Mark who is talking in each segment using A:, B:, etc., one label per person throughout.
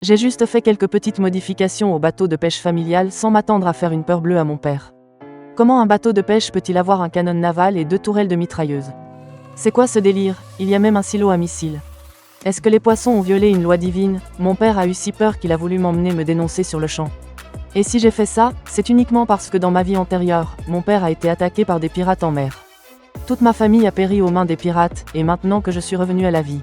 A: J'ai juste fait quelques petites modifications au bateau de pêche familial sans m'attendre à faire une peur bleue à mon père. Comment un bateau de pêche peut-il avoir un canon naval et 2 tourelles de mitrailleuses? C'est quoi ce délire? Il y a même un silo à missiles. Est-ce que les poissons ont violé une loi divine? Mon père a eu si peur qu'il a voulu m'emmener me dénoncer sur le champ. Et si j'ai fait ça, c'est uniquement parce que dans ma vie antérieure, mon père a été attaqué par des pirates en mer. Toute ma famille a péri aux mains des pirates, et maintenant que je suis revenu à la vie,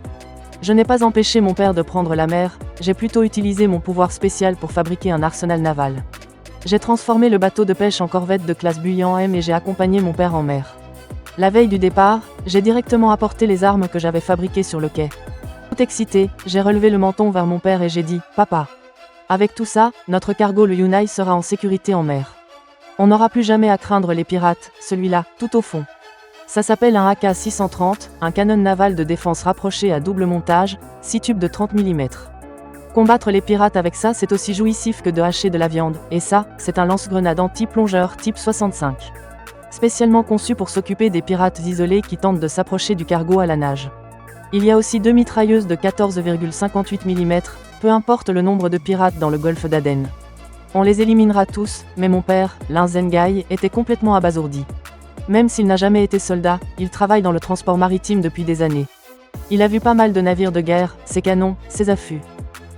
A: je n'ai pas empêché mon père de prendre la mer, j'ai plutôt utilisé mon pouvoir spécial pour fabriquer un arsenal naval. J'ai transformé le bateau de pêche en corvette de classe Buyan M et j'ai accompagné mon père en mer. La veille du départ, j'ai directement apporté les armes que j'avais fabriquées sur le quai. Tout excité, j'ai relevé le menton vers mon père et j'ai dit « Papa ». Avec tout ça, notre cargo le Yunai sera en sécurité en mer. On n'aura plus jamais à craindre les pirates, celui-là, tout au fond. Ça s'appelle un AK-630, un canon naval de défense rapproché à double montage, 6 tubes de 30 mm. Combattre les pirates avec ça c'est aussi jouissif que de hacher de la viande, et ça, c'est un lance-grenade anti-plongeur type 65. Spécialement conçu pour s'occuper des pirates isolés qui tentent de s'approcher du cargo à la nage. Il y a aussi 2 mitrailleuses de 14,58 mm, peu importe le nombre de pirates dans le golfe d'Aden. On les éliminera tous, mais mon père, Lin Zhenghai, était complètement abasourdi. Même s'il n'a jamais été soldat, il travaille dans le transport maritime depuis des années. Il a vu pas mal de navires de guerre, ses canons, ses affûts.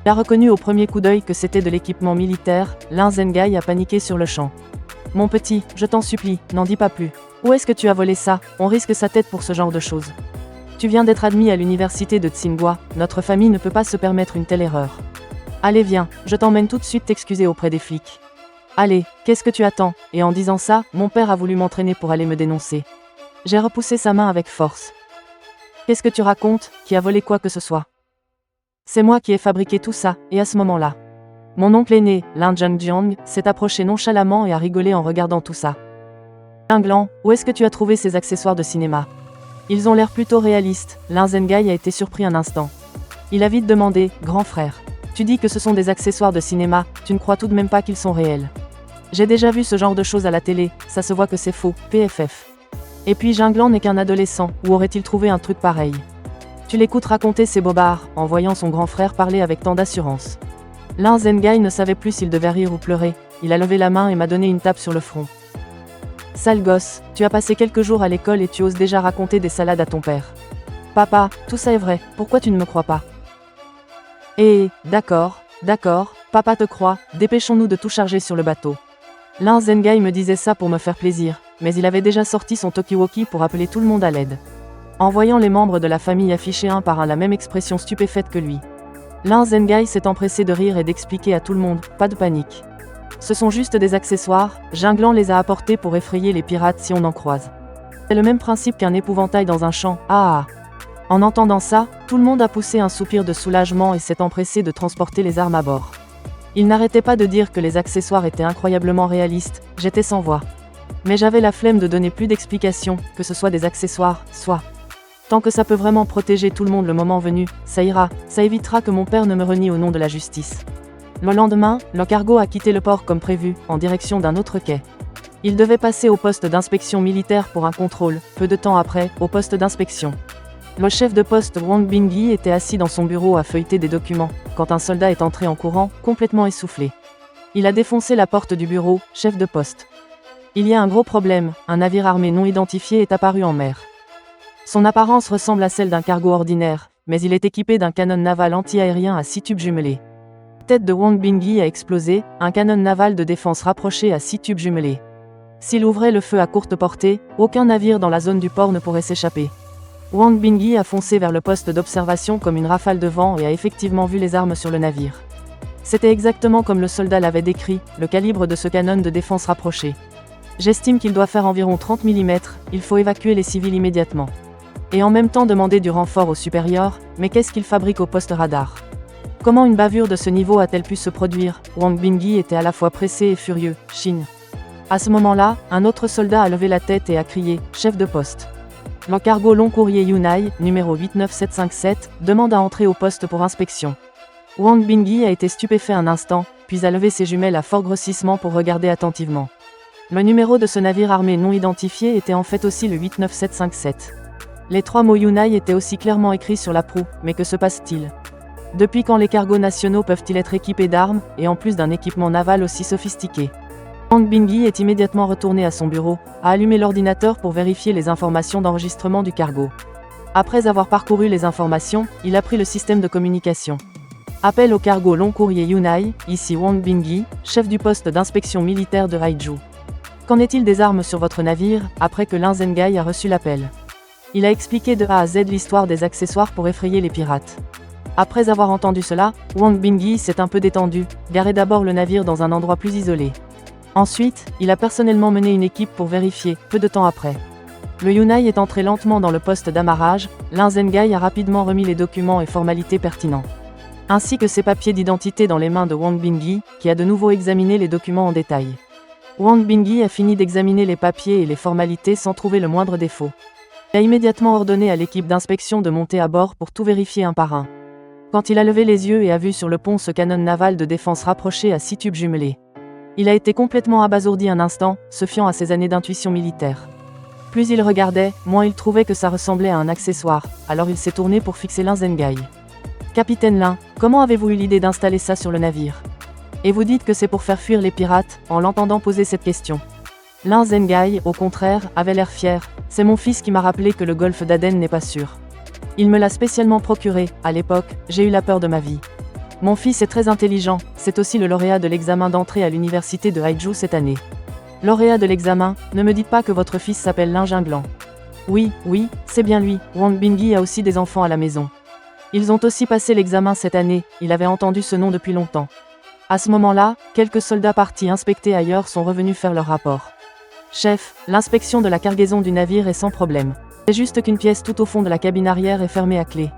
A: Il a reconnu au premier coup d'œil que c'était de l'équipement militaire, Lin Zhenghai a paniqué sur le champ. « Mon petit, je t'en supplie, n'en dis pas plus. Où est-ce que tu as volé ça? On risque sa tête pour ce genre de choses. Tu viens d'être admis à l'université de Tsinghua, notre famille ne peut pas se permettre une telle erreur. Allez viens, je t'emmène tout de suite t'excuser auprès des flics. Allez, qu'est-ce que tu attends? » Et en disant ça, mon père a voulu m'entraîner pour aller me dénoncer. J'ai repoussé sa main avec force. « Qu'est-ce que tu racontes? Qui a volé quoi que ce soit? C'est moi qui ai fabriqué tout ça, et à ce moment-là. Mon oncle aîné, Lin Zhengjiang, s'est approché nonchalamment et a rigolé en regardant tout ça. Linglan, où est-ce que tu as trouvé ces accessoires de cinéma? Ils ont l'air plutôt réalistes. Lin Zhenghai a été surpris un instant. Il a vite demandé, grand frère. Tu dis que ce sont des accessoires de cinéma, tu ne crois tout de même pas qu'ils sont réels. J'ai déjà vu ce genre de choses à la télé, ça se voit que c'est faux, PFF. Et puis Jinglan n'est qu'un adolescent, où aurait-il trouvé un truc pareil? Tu l'écoutes raconter ses bobards, en voyant son grand frère parler avec tant d'assurance. Lin Zhenghai ne savait plus s'il devait rire ou pleurer, il a levé la main et m'a donné une tape sur le front. Sale gosse, tu as passé quelques jours à l'école et tu oses déjà raconter des salades à ton père. Papa, tout ça est vrai, pourquoi tu ne me crois pas? D'accord, papa te croit, dépêchons-nous de tout charger sur le bateau. Lin Zhenghai me disait ça pour me faire plaisir, mais il avait déjà sorti son talkie-walkie pour appeler tout le monde à l'aide. En voyant les membres de la famille afficher un par un la même expression stupéfaite que lui, Lin Zhenghai s'est empressé de rire et d'expliquer à tout le monde, pas de panique. Ce sont juste des accessoires, Jinglan les a apportés pour effrayer les pirates si on en croise. C'est le même principe qu'un épouvantail dans un champ, ah. En entendant ça, tout le monde a poussé un soupir de soulagement et s'est empressé de transporter les armes à bord. Il n'arrêtait pas de dire que les accessoires étaient incroyablement réalistes, j'étais sans voix. Mais j'avais la flemme de donner plus d'explications, que ce soit des accessoires, soit. Tant que ça peut vraiment protéger tout le monde le moment venu, ça ira, ça évitera que mon père ne me renie au nom de la justice. Le lendemain, le cargo a quitté le port comme prévu, en direction d'un autre quai. Il devait passer au poste d'inspection militaire pour un contrôle, peu de temps après, au poste d'inspection. Le chef de poste Wang Bingyi était assis dans son bureau à feuilleter des documents, quand un soldat est entré en courant, complètement essoufflé. Il a défoncé la porte du bureau, chef de poste. Il y a un gros problème, un navire armé non identifié est apparu en mer. Son apparence ressemble à celle d'un cargo ordinaire, mais il est équipé d'un canon naval anti-aérien à 6 tubes jumelés. La tête de Wang Bingyi a explosé, un canon naval de défense rapproché à 6 tubes jumelés. S'il ouvrait le feu à courte portée, aucun navire dans la zone du port ne pourrait s'échapper. Wang Bingyi a foncé vers le poste d'observation comme une rafale de vent et a effectivement vu les armes sur le navire. C'était exactement comme le soldat l'avait décrit, le calibre de ce canon de défense rapproché. J'estime qu'il doit faire environ 30 mm, il faut évacuer les civils immédiatement. Et en même temps demander du renfort aux supérieurs, mais qu'est-ce qu'il fabrique au poste radar? Comment une bavure de ce niveau a-t-elle pu se produire? Wang Bingyi était à la fois pressé et furieux, Chine. À ce moment-là, un autre soldat a levé la tête et a crié, chef de poste. Le cargo long courrier Yunai, numéro 89757, demande à entrer au poste pour inspection. Wang Bingyi a été stupéfait un instant, puis a levé ses jumelles à fort grossissement pour regarder attentivement. Le numéro de ce navire armé non identifié était en fait aussi le 89757. Les 3 mots Yunai étaient aussi clairement écrits sur la proue, mais que se passe-t-il? Depuis quand les cargos nationaux peuvent-ils être équipés d'armes, et en plus d'un équipement naval aussi sophistiqué? Wang Bingyi est immédiatement retourné à son bureau, a allumé l'ordinateur pour vérifier les informations d'enregistrement du cargo. Après avoir parcouru les informations, il a pris le système de communication. Appel au cargo long courrier Yunai, ici Wang Bingyi, chef du poste d'inspection militaire de Haizhou. Qu'en est-il des armes sur votre navire, après que Lin Zhengai a reçu l'appel? Il a expliqué de A à Z l'histoire des accessoires pour effrayer les pirates. Après avoir entendu cela, Wang Bingyi s'est un peu détendu, garé d'abord le navire dans un endroit plus isolé. Ensuite, il a personnellement mené une équipe pour vérifier, peu de temps après. Le Yunai est entré lentement dans le poste d'amarrage, Lin Zhengai a rapidement remis les documents et formalités pertinents, ainsi que ses papiers d'identité dans les mains de Wang Bingyi, qui a de nouveau examiné les documents en détail. Wang Bingyi a fini d'examiner les papiers et les formalités sans trouver le moindre défaut. Il a immédiatement ordonné à l'équipe d'inspection de monter à bord pour tout vérifier un par un. Quand il a levé les yeux et a vu sur le pont ce canon naval de défense rapproché à 6 tubes jumelés, il a été complètement abasourdi un instant, se fiant à ses années d'intuition militaire. Plus il regardait, moins il trouvait que ça ressemblait à un accessoire, alors il s'est tourné pour fixer Lin Zhengai. Capitaine Lin, comment avez-vous eu l'idée d'installer ça sur le navire? Et vous dites que c'est pour faire fuir les pirates, en l'entendant poser cette question. Lin Zhengai, au contraire, avait l'air fier. C'est mon fils qui m'a rappelé que le golfe d'Aden n'est pas sûr. Il me l'a spécialement procuré. À l'époque, j'ai eu la peur de ma vie. Mon fils est très intelligent, c'est aussi le lauréat de l'examen d'entrée à l'université de Haizhou cette année. Lauréat de l'examen, ne me dites pas que votre fils s'appelle Lin Jinglan. Oui, c'est bien lui. Wang Bingyi a aussi des enfants à la maison. Ils ont aussi passé l'examen cette année, il avait entendu ce nom depuis longtemps. À ce moment-là, quelques soldats partis inspecter ailleurs sont revenus faire leur rapport. Chef, l'inspection de la cargaison du navire est sans problème. C'est juste qu'une pièce tout au fond de la cabine arrière est fermée à clé.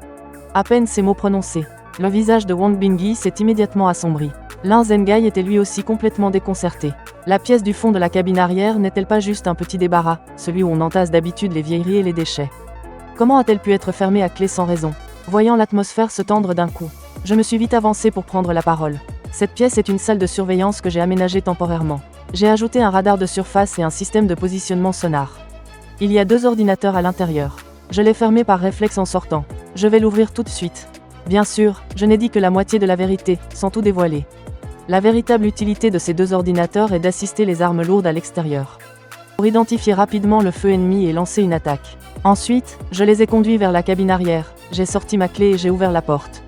A: À peine ces mots prononcés, le visage de Wang Bingyi s'est immédiatement assombri. Lin Zhengai était lui aussi complètement déconcerté. La pièce du fond de la cabine arrière n'est-elle pas juste un petit débarras, celui où on entasse d'habitude les vieilleries et les déchets? Comment a-t-elle pu être fermée à clé sans raison? Voyant l'atmosphère se tendre d'un coup, je me suis vite avancé pour prendre la parole. Cette pièce est une salle de surveillance que j'ai aménagée temporairement. J'ai ajouté un radar de surface et un système de positionnement sonar. Il y a 2 ordinateurs à l'intérieur. Je l'ai fermé par réflexe en sortant. Je vais l'ouvrir tout de suite. Bien sûr, je n'ai dit que la moitié de la vérité, sans tout dévoiler. La véritable utilité de ces 2 ordinateurs est d'assister les armes lourdes à l'extérieur, pour identifier rapidement le feu ennemi et lancer une attaque. Ensuite, je les ai conduits vers la cabine arrière, j'ai sorti ma clé et j'ai ouvert la porte.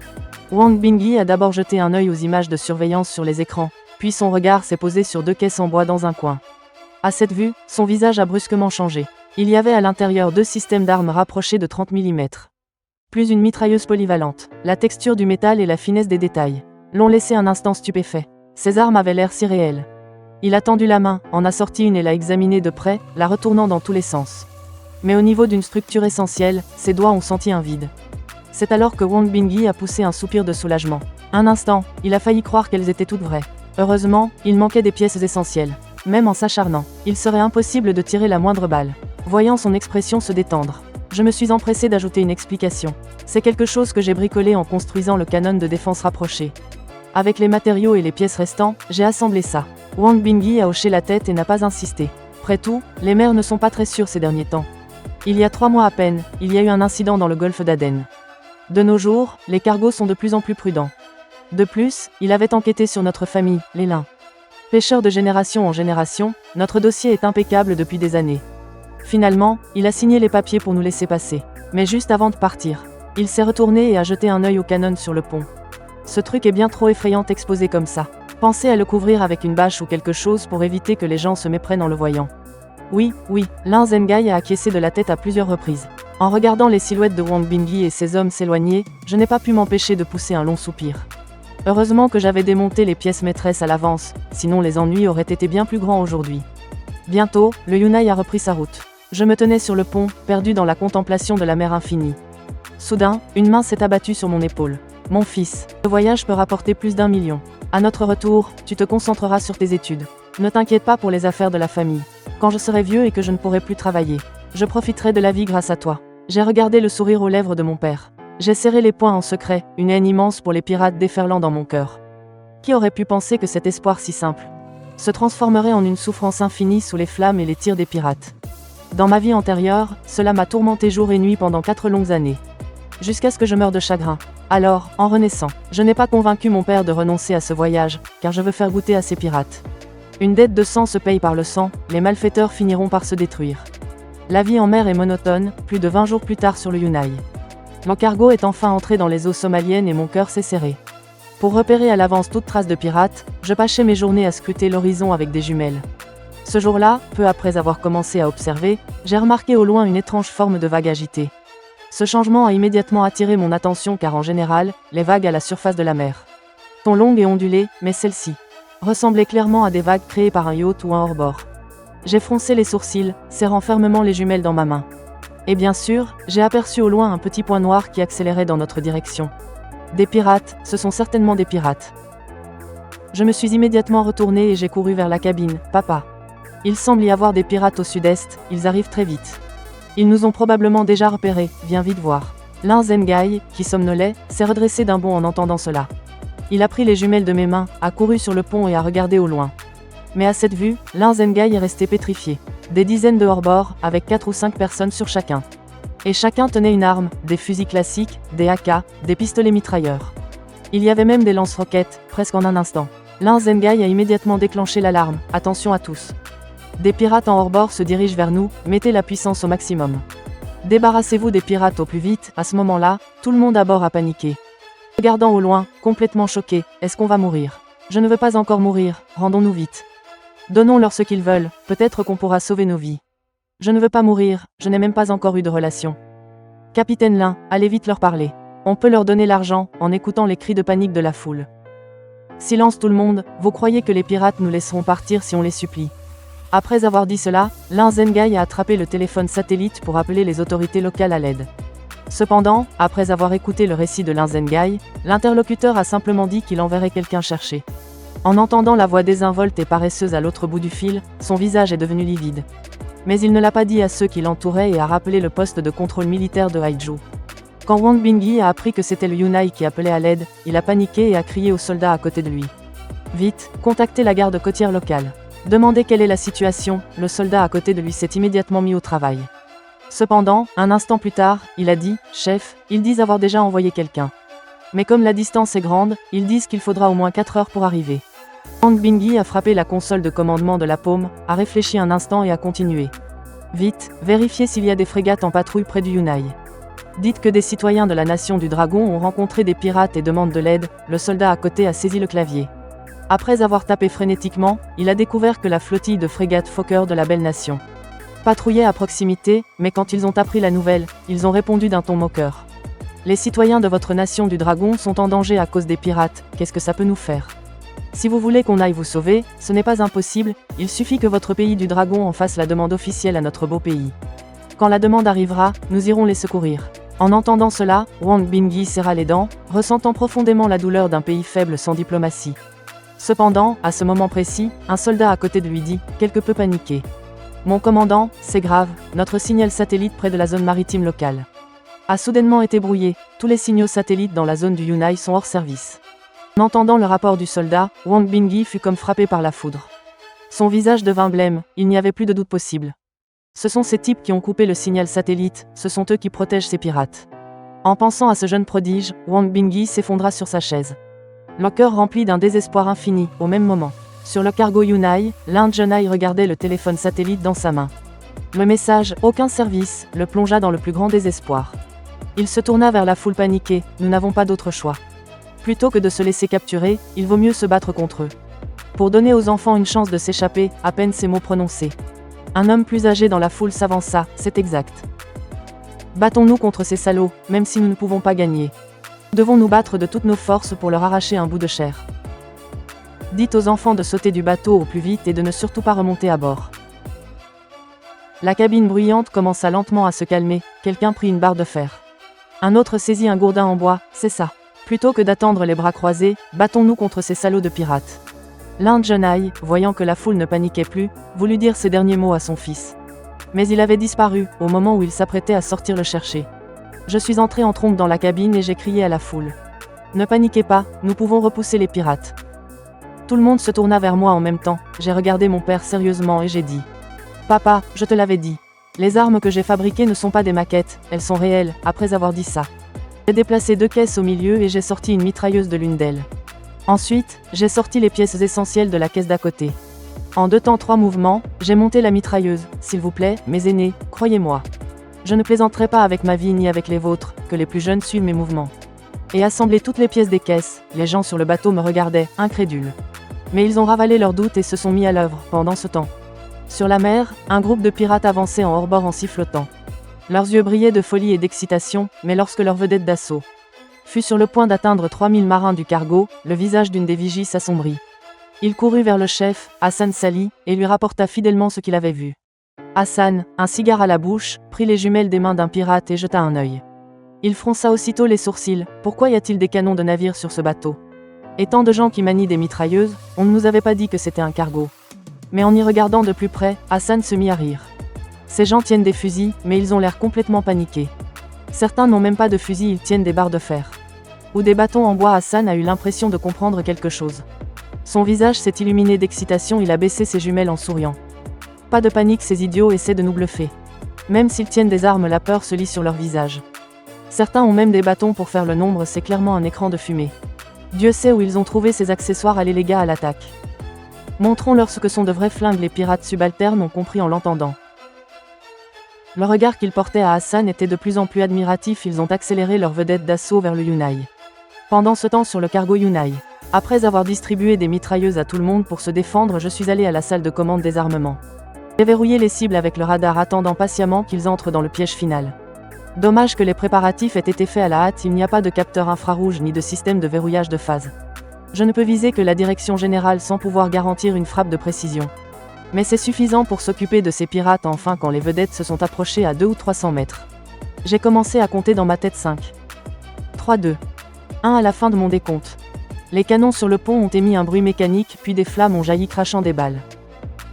A: Wang Bingyi a d'abord jeté un œil aux images de surveillance sur les écrans, puis son regard s'est posé sur 2 caisses en bois dans un coin. À cette vue, son visage a brusquement changé. Il y avait à l'intérieur 2 systèmes d'armes rapprochés de 30 mm. Plus une mitrailleuse polyvalente. La texture du métal et la finesse des détails l'ont laissé un instant stupéfait. Ces armes avaient l'air si réelles. Il a tendu la main, en a sorti une et l'a examinée de près, la retournant dans tous les sens. Mais au niveau d'une structure essentielle, ses doigts ont senti un vide. C'est alors que Wang Bingyi a poussé un soupir de soulagement. Un instant, il a failli croire qu'elles étaient toutes vraies. Heureusement, il manquait des pièces essentielles. Même en s'acharnant, il serait impossible de tirer la moindre balle. Voyant son expression se détendre, je me suis empressé d'ajouter une explication. C'est quelque chose que j'ai bricolé en construisant le canon de défense rapproché. Avec les matériaux et les pièces restants, j'ai assemblé ça. Wang Bingyi a hoché la tête et n'a pas insisté. Après tout, les mers ne sont pas très sûres ces derniers temps. Il y a 3 mois à peine, il y a eu un incident dans le golfe d'Aden. De nos jours, les cargos sont de plus en plus prudents. De plus, il avait enquêté sur notre famille, les Lin. Pêcheurs de génération en génération, notre dossier est impeccable depuis des années. Finalement, il a signé les papiers pour nous laisser passer. Mais juste avant de partir, il s'est retourné et a jeté un œil au canon sur le pont. Ce truc est bien trop effrayant exposé comme ça. Pensez à le couvrir avec une bâche ou quelque chose pour éviter que les gens se méprennent en le voyant. Oui, Lin Zhengai a acquiescé de la tête à plusieurs reprises. En regardant les silhouettes de Wang Bingyi et ses hommes s'éloigner, je n'ai pas pu m'empêcher de pousser un long soupir. Heureusement que j'avais démonté les pièces maîtresses à l'avance, sinon les ennuis auraient été bien plus grands aujourd'hui. Bientôt, le Yunai a repris sa route. Je me tenais sur le pont, perdu dans la contemplation de la mer infinie. Soudain, une main s'est abattue sur mon épaule. Mon fils, ce voyage peut rapporter plus d'1 million. À notre retour, tu te concentreras sur tes études. Ne t'inquiète pas pour les affaires de la famille. Quand je serai vieux et que je ne pourrai plus travailler, je profiterai de la vie grâce à toi. J'ai regardé le sourire aux lèvres de mon père. J'ai serré les poings en secret, une haine immense pour les pirates déferlant dans mon cœur. Qui aurait pu penser que cet espoir si simple se transformerait en une souffrance infinie sous les flammes et les tirs des pirates? Dans ma vie antérieure, cela m'a tourmenté jour et nuit pendant 4 longues années. Jusqu'à ce que je meure de chagrin. Alors, en renaissant, je n'ai pas convaincu mon père de renoncer à ce voyage, car je veux faire goûter à ces pirates. Une dette de sang se paye par le sang, les malfaiteurs finiront par se détruire. La vie en mer est monotone, plus de 20 jours plus tard sur le Yunai. Mon cargo est enfin entré dans les eaux somaliennes et mon cœur s'est serré. Pour repérer à l'avance toute trace de pirates, je passais mes journées à scruter l'horizon avec des jumelles. Ce jour-là, peu après avoir commencé à observer, j'ai remarqué au loin une étrange forme de vague agitée. Ce changement a immédiatement attiré mon attention car en général, les vagues à la surface de la mer sont longues et ondulées, mais celles-ci ressemblaient clairement à des vagues créées par un yacht ou un hors-bord. J'ai froncé les sourcils, serrant fermement les jumelles dans ma main. Et bien sûr, j'ai aperçu au loin un petit point noir qui accélérait dans notre direction. Des pirates, ce sont certainement des pirates. Je me suis immédiatement retourné et j'ai couru vers la cabine. Papa. Il semble y avoir des pirates au sud-est, ils arrivent très vite. Ils nous ont probablement déjà repérés, viens vite voir. Lin Zengai, qui somnolait, s'est redressé d'un bond en entendant cela. Il a pris les jumelles de mes mains, a couru sur le pont et a regardé au loin. Mais à cette vue, Lin Zengai est resté pétrifié. Des dizaines de hors-bord, avec 4 ou 5 personnes sur chacun. Et chacun tenait une arme, des fusils classiques, des AK, des pistolets mitrailleurs. Il y avait même des lance-roquettes, presque en un instant. Lin Zengai a immédiatement déclenché l'alarme, attention à tous. Des pirates en hors-bord se dirigent vers nous, mettez la puissance au maximum. Débarrassez-vous des pirates au plus vite, à ce moment-là, tout le monde à bord a paniqué. Regardant au loin, complètement choqué, est-ce qu'on va mourir? Je ne veux pas encore mourir, rendons-nous vite. Donnons-leur ce qu'ils veulent, peut-être qu'on pourra sauver nos vies. Je ne veux pas mourir, je n'ai même pas encore eu de relation. Capitaine Lin, allez vite leur parler. On peut leur donner l'argent, en écoutant les cris de panique de la foule. Silence tout le monde, vous croyez que les pirates nous laisseront partir si on les supplie? Après avoir dit cela, Lin Zengai a attrapé le téléphone satellite pour appeler les autorités locales à l'aide. Cependant, après avoir écouté le récit de Lin Zengai, l'interlocuteur a simplement dit qu'il enverrait quelqu'un chercher. En entendant la voix désinvolte et paresseuse à l'autre bout du fil, son visage est devenu livide. Mais il ne l'a pas dit à ceux qui l'entouraient et a rappelé le poste de contrôle militaire de Haiju. Quand Wang Bingyi a appris que c'était le Yunai qui appelait à l'aide, il a paniqué et a crié aux soldats à côté de lui. Vite, contactez la garde côtière locale. Demandez quelle est la situation, le soldat à côté de lui s'est immédiatement mis au travail. Cependant, un instant plus tard, il a dit, chef, ils disent avoir déjà envoyé quelqu'un. Mais comme la distance est grande, ils disent qu'il faudra au moins 4 heures pour arriver. Wang Bingyi a frappé la console de commandement de la paume, a réfléchi un instant et a continué. Vite, vérifiez s'il y a des frégates en patrouille près du Yunai. Dites que des citoyens de la nation du Dragon ont rencontré des pirates et demandent de l'aide, le soldat à côté a saisi le clavier. Après avoir tapé frénétiquement, il a découvert que la flottille de frégates Fokker de la Belle Nation patrouillait à proximité, mais quand ils ont appris la nouvelle, ils ont répondu d'un ton moqueur. Les citoyens de votre nation du Dragon sont en danger à cause des pirates, qu'est-ce que ça peut nous faire? Si vous voulez qu'on aille vous sauver, ce n'est pas impossible, il suffit que votre pays du Dragon en fasse la demande officielle à notre beau pays. Quand la demande arrivera, nous irons les secourir. En entendant cela, Wang Bingyi serra les dents, ressentant profondément la douleur d'un pays faible sans diplomatie. Cependant, à ce moment précis, un soldat à côté de lui dit, quelque peu paniqué. Mon commandant, c'est grave, notre signal satellite près de la zone maritime locale a soudainement été brouillé, tous les signaux satellites dans la zone du Yunai sont hors service. En entendant le rapport du soldat, Wang Bingyi fut comme frappé par la foudre. Son visage devint blême, il n'y avait plus de doute possible. Ce sont ces types qui ont coupé le signal satellite, ce sont eux qui protègent ces pirates. En pensant à ce jeune prodige, Wang Bingyi s'effondra sur sa chaise. Le cœur rempli d'un désespoir infini, au même moment. Sur le cargo Yunai, l'Inde Jeunai regardait le téléphone satellite dans sa main. Le message « Aucun service » le plongea dans le plus grand désespoir. Il se tourna vers la foule paniquée, nous n'avons pas d'autre choix. Plutôt que de se laisser capturer, il vaut mieux se battre contre eux. Pour donner aux enfants une chance de s'échapper, à peine ces mots prononcés. Un homme plus âgé dans la foule s'avança, c'est exact. Battons-nous contre ces salauds, même si nous ne pouvons pas gagner. Nous devons nous battre de toutes nos forces pour leur arracher un bout de chair. Dites aux enfants de sauter du bateau au plus vite et de ne surtout pas remonter à bord. La cabine bruyante commença lentement à se calmer, quelqu'un prit une barre de fer. Un autre saisit un gourdin en bois, c'est ça. Plutôt que d'attendre les bras croisés, battons-nous contre ces salauds de pirates. L'Inde Jeunai, voyant que la foule ne paniquait plus, voulut dire ces derniers mots à son fils. Mais il avait disparu, au moment où il s'apprêtait à sortir le chercher. Je suis entré en trompe dans la cabine et j'ai crié à la foule. Ne paniquez pas, nous pouvons repousser les pirates. Tout le monde se tourna vers moi en même temps, j'ai regardé mon père sérieusement et j'ai dit. Papa, je te l'avais dit. Les armes que j'ai fabriquées ne sont pas des maquettes, elles sont réelles, après avoir dit ça. J'ai déplacé 2 caisses au milieu et j'ai sorti une mitrailleuse de l'une d'elles. Ensuite, j'ai sorti les pièces essentielles de la caisse d'à côté. En 2 temps 3 mouvements, j'ai monté la mitrailleuse. S'il vous plaît, mes aînés, croyez-moi. Je ne plaisanterai pas avec ma vie ni avec les vôtres, que les plus jeunes suivent mes mouvements. Et assemblé toutes les pièces des caisses, les gens sur le bateau me regardaient, incrédules. Mais ils ont ravalé leurs doutes et se sont mis à l'œuvre, pendant ce temps. Sur la mer, un groupe de pirates avançait en hors-bord en sifflotant. Leurs yeux brillaient de folie et d'excitation, mais lorsque leur vedette d'assaut fut sur le point d'atteindre 3000 marins du cargo, le visage d'une des vigies s'assombrit. Il courut vers le chef, Hassan Sali, et lui rapporta fidèlement ce qu'il avait vu. Hassan, un cigare à la bouche, prit les jumelles des mains d'un pirate et jeta un œil. Il fronça aussitôt les sourcils. Pourquoi y a-t-il des canons de navire sur ce bateau? Et tant de gens qui manient des mitrailleuses, on ne nous avait pas dit que c'était un cargo. Mais en y regardant de plus près, Hassan se mit à rire. Ces gens tiennent des fusils, mais ils ont l'air complètement paniqués. Certains n'ont même pas de fusils, ils tiennent des barres de fer. Ou des bâtons en bois. Hassan a eu l'impression de comprendre quelque chose. Son visage s'est illuminé d'excitation, il a baissé ses jumelles en souriant. Pas de panique, ces idiots essaient de nous bluffer. Même s'ils tiennent des armes, la peur se lit sur leur visage. Certains ont même des bâtons pour faire le nombre, c'est clairement un écran de fumée. Dieu sait où ils ont trouvé ces accessoires, allez les gars à l'attaque. Montrons-leur ce que sont de vrais flingues, les pirates subalternes ont compris en l'entendant. Le regard qu'ils portaient à Hassan était de plus en plus admiratif, ils ont accéléré leur vedette d'assaut vers le Yunai. Pendant ce temps sur le cargo Yunai, après avoir distribué des mitrailleuses à tout le monde pour se défendre, je suis allé à la salle de commande des armements. J'ai verrouillé les cibles avec le radar, attendant patiemment qu'ils entrent dans le piège final. Dommage que les préparatifs aient été faits à la hâte, il n'y a pas de capteur infrarouge ni de système de verrouillage de phase. Je ne peux viser que la direction générale sans pouvoir garantir une frappe de précision. Mais c'est suffisant pour s'occuper de ces pirates enfin quand les vedettes se sont approchées à 200 ou 300 mètres. J'ai commencé à compter dans ma tête 5. 3, 2. 1 à la fin de mon décompte. Les canons sur le pont ont émis un bruit mécanique, puis des flammes ont jailli crachant des balles.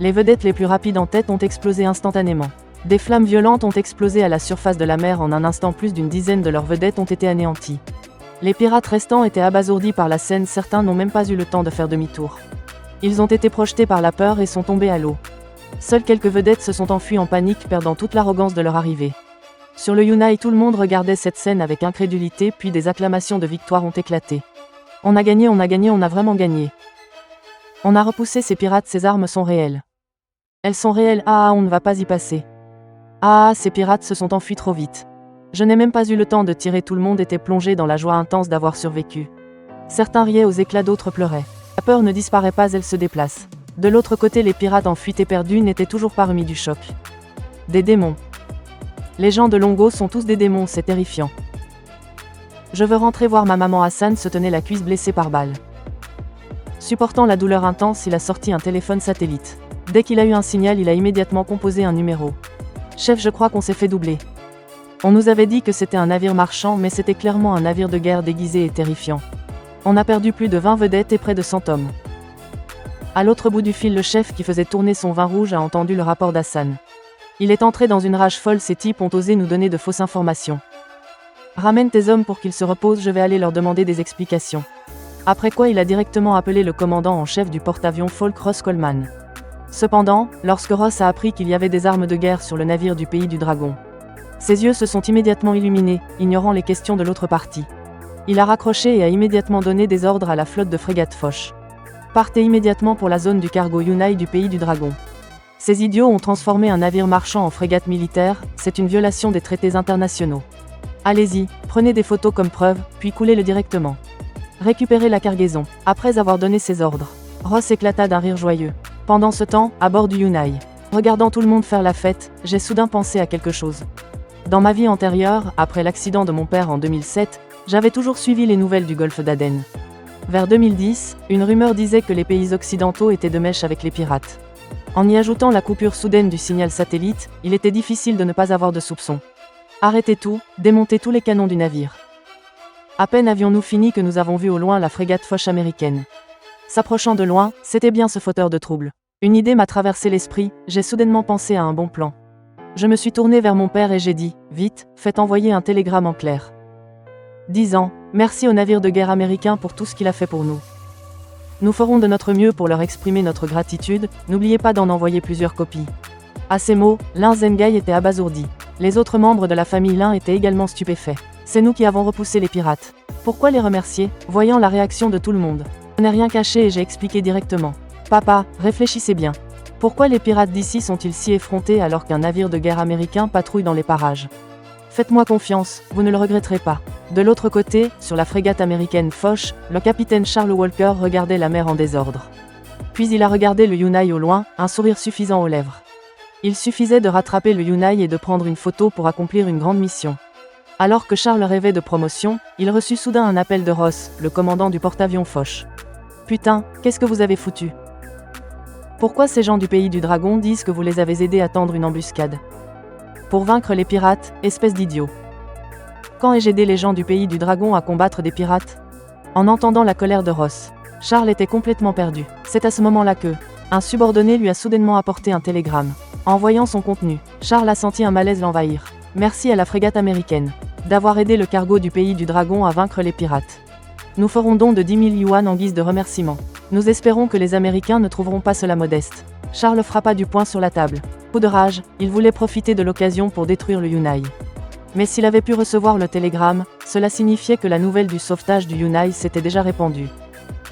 A: Les vedettes les plus rapides en tête ont explosé instantanément. Des flammes violentes ont explosé à la surface de la mer en un instant, plus d'une dizaine de leurs vedettes ont été anéanties. Les pirates restants étaient abasourdis par la scène, certains n'ont même pas eu le temps de faire demi-tour. Ils ont été projetés par la peur et sont tombés à l'eau. Seules quelques vedettes se sont enfuies en panique, perdant toute l'arrogance de leur arrivée. Sur le Yunai, tout le monde regardait cette scène avec incrédulité, puis des acclamations de victoire ont éclaté. On a gagné, on a gagné, on a vraiment gagné. On a repoussé ces pirates, ces armes sont réelles. Elles sont réelles, on ne va pas y passer. Ces pirates se sont enfuis trop vite. Je n'ai même pas eu le temps de tirer, tout le monde était plongé dans la joie intense d'avoir survécu. Certains riaient aux éclats, d'autres pleuraient. La peur ne disparaît pas, elle se déplace. De l'autre côté, les pirates en fuite éperdus n'étaient toujours pas remis du choc. Des démons. Les gens de Longo sont tous des démons, c'est terrifiant. Je veux rentrer voir ma maman. Hassan se tenait la cuisse blessée par balle. Supportant la douleur intense, il a sorti un téléphone satellite. Dès qu'il a eu un signal, il a immédiatement composé un numéro. Chef, je crois qu'on s'est fait doubler. On nous avait dit que c'était un navire marchand, mais c'était clairement un navire de guerre déguisé et terrifiant. On a perdu plus de 20 vedettes et près de 100 hommes. À l'autre bout du fil, le chef qui faisait tourner son vin rouge a entendu le rapport d'Hassan. Il est entré dans une rage folle, ces types ont osé nous donner de fausses informations. Ramène tes hommes pour qu'ils se reposent, je vais aller leur demander des explications. Après quoi il a directement appelé le commandant en chef du porte-avions Falk Ross Coleman. Cependant, lorsque Ross a appris qu'il y avait des armes de guerre sur le navire du Pays du Dragon, ses yeux se sont immédiatement illuminés, ignorant les questions de l'autre partie. Il a raccroché et a immédiatement donné des ordres à la flotte de frégates Foch. Partez immédiatement pour la zone du cargo Yunai du Pays du Dragon. Ces idiots ont transformé un navire marchand en frégate militaire, c'est une violation des traités internationaux. Allez-y, prenez des photos comme preuve, puis coulez-le directement. Récupérez la cargaison. Après avoir donné ses ordres, Ross éclata d'un rire joyeux. Pendant ce temps, à bord du Yunai, regardant tout le monde faire la fête, j'ai soudain pensé à quelque chose. Dans ma vie antérieure, après l'accident de mon père en 2007, j'avais toujours suivi les nouvelles du golfe d'Aden. Vers 2010, une rumeur disait que les pays occidentaux étaient de mèche avec les pirates. En y ajoutant la coupure soudaine du signal satellite, il était difficile de ne pas avoir de soupçons. Arrêtez tout, démontez tous les canons du navire. À peine avions-nous fini que nous avons vu au loin la frégate Foch américaine. S'approchant de loin, c'était bien ce fauteur de trouble. Une idée m'a traversé l'esprit, j'ai soudainement pensé à un bon plan. Je me suis tourné vers mon père et j'ai dit, vite, faites envoyer un télégramme en clair. Disant, merci au navire de guerre américain pour tout ce qu'il a fait pour nous. Nous ferons de notre mieux pour leur exprimer notre gratitude, n'oubliez pas d'en envoyer plusieurs copies. À ces mots, Lin Zengai était abasourdi. Les autres membres de la famille Lin étaient également stupéfaits. C'est nous qui avons repoussé les pirates. Pourquoi les remercier, voyant la réaction de tout le monde? Je n'ai rien caché et j'ai expliqué directement. Papa, réfléchissez bien. Pourquoi les pirates d'ici sont-ils si effrontés alors qu'un navire de guerre américain patrouille dans les parages? Faites-moi confiance, vous ne le regretterez pas. De l'autre côté, sur la frégate américaine Foch, le capitaine Charles Walker regardait la mer en désordre. Puis il a regardé le Yunai au loin, un sourire suffisant aux lèvres. Il suffisait de rattraper le Yunai et de prendre une photo pour accomplir une grande mission. Alors que Charles rêvait de promotion, il reçut soudain un appel de Ross, le commandant du porte-avions Foch. Putain, qu'est-ce que vous avez foutu? Pourquoi ces gens du pays du dragon disent que vous les avez aidés à tendre une embuscade? Pour vaincre les pirates, espèce d'idiot. Quand ai-je aidé les gens du pays du dragon à combattre des pirates? En entendant la colère de Ross, Charles était complètement perdu. C'est à ce moment-là que un subordonné lui a soudainement apporté un télégramme. En voyant son contenu, Charles a senti un malaise l'envahir. Merci à la frégate américaine d'avoir aidé le cargo du pays du dragon à vaincre les pirates. Nous ferons don de 10 000 yuan en guise de remerciement. Nous espérons que les Américains ne trouveront pas cela modeste. Charles frappa du poing sur la table. Coup de rage, il voulait profiter de l'occasion pour détruire le Yunai. Mais s'il avait pu recevoir le télégramme, cela signifiait que la nouvelle du sauvetage du Yunai s'était déjà répandue.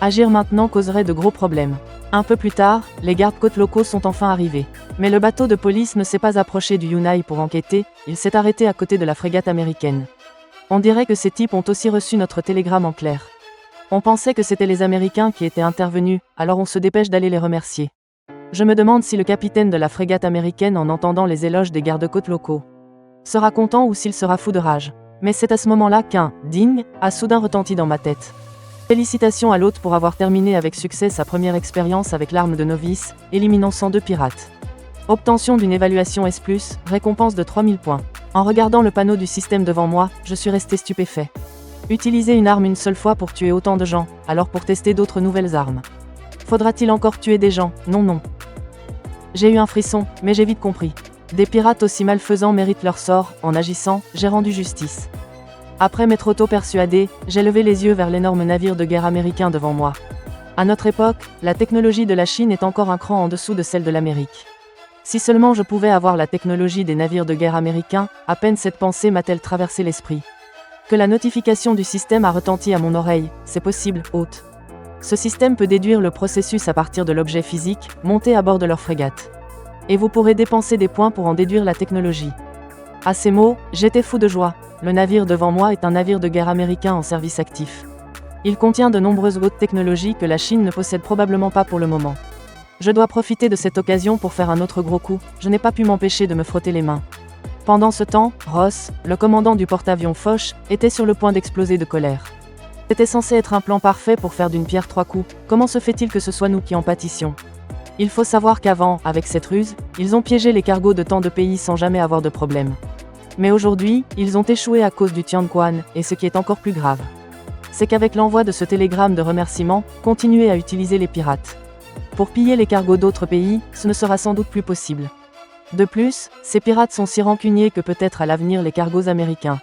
A: Agir maintenant causerait de gros problèmes. Un peu plus tard, les gardes-côtes locaux sont enfin arrivés. Mais le bateau de police ne s'est pas approché du Yunai pour enquêter, il s'est arrêté à côté de la frégate américaine. On dirait que ces types ont aussi reçu notre télégramme en clair. On pensait que c'était les Américains qui étaient intervenus, alors on se dépêche d'aller les remercier. Je me demande si le capitaine de la frégate américaine, en entendant les éloges des gardes-côtes locaux, sera content ou s'il sera fou de rage. Mais c'est à ce moment-là qu'un « ding » a soudain retenti dans ma tête. Félicitations à l'hôte pour avoir terminé avec succès sa première expérience avec l'arme de novice, éliminant 102 pirates. Obtention d'une évaluation S+, récompense de 3000 points. En regardant le panneau du système devant moi, je suis resté stupéfait. Utiliser une arme une seule fois pour tuer autant de gens, alors pour tester d'autres nouvelles armes. Faudra-t-il encore tuer des gens? Non. J'ai eu un frisson, mais j'ai vite compris. Des pirates aussi malfaisants méritent leur sort, en agissant, j'ai rendu justice. Après m'être auto-persuadé, j'ai levé les yeux vers l'énorme navire de guerre américain devant moi. À notre époque, la technologie de la Chine est encore un cran en dessous de celle de l'Amérique. Si seulement je pouvais avoir la technologie des navires de guerre américains, à peine cette pensée m'a-t-elle traversé l'esprit. Que la notification du système a retenti à mon oreille, c'est possible, hôte. Ce système peut déduire le processus à partir de l'objet physique, monté à bord de leur frégate. Et vous pourrez dépenser des points pour en déduire la technologie. À ces mots, j'étais fou de joie. Le navire devant moi est un navire de guerre américain en service actif. Il contient de nombreuses hautes technologies que la Chine ne possède probablement pas pour le moment. Je dois profiter de cette occasion pour faire un autre gros coup, je n'ai pas pu m'empêcher de me frotter les mains. Pendant ce temps, Ross, le commandant du porte-avions Foch, était sur le point d'exploser de colère. C'était censé être un plan parfait pour faire d'une pierre 3 coups, comment se fait-il que ce soit nous qui en pâtissions? Il faut savoir qu'avant, avec cette ruse, ils ont piégé les cargos de tant de pays sans jamais avoir de problème. Mais aujourd'hui, ils ont échoué à cause du Tianquan, et ce qui est encore plus grave, c'est qu'avec l'envoi de ce télégramme de remerciement, continuez à utiliser les pirates. Pour piller les cargos d'autres pays, ce ne sera sans doute plus possible. De plus, ces pirates sont si rancuniers que peut-être à l'avenir les cargos américains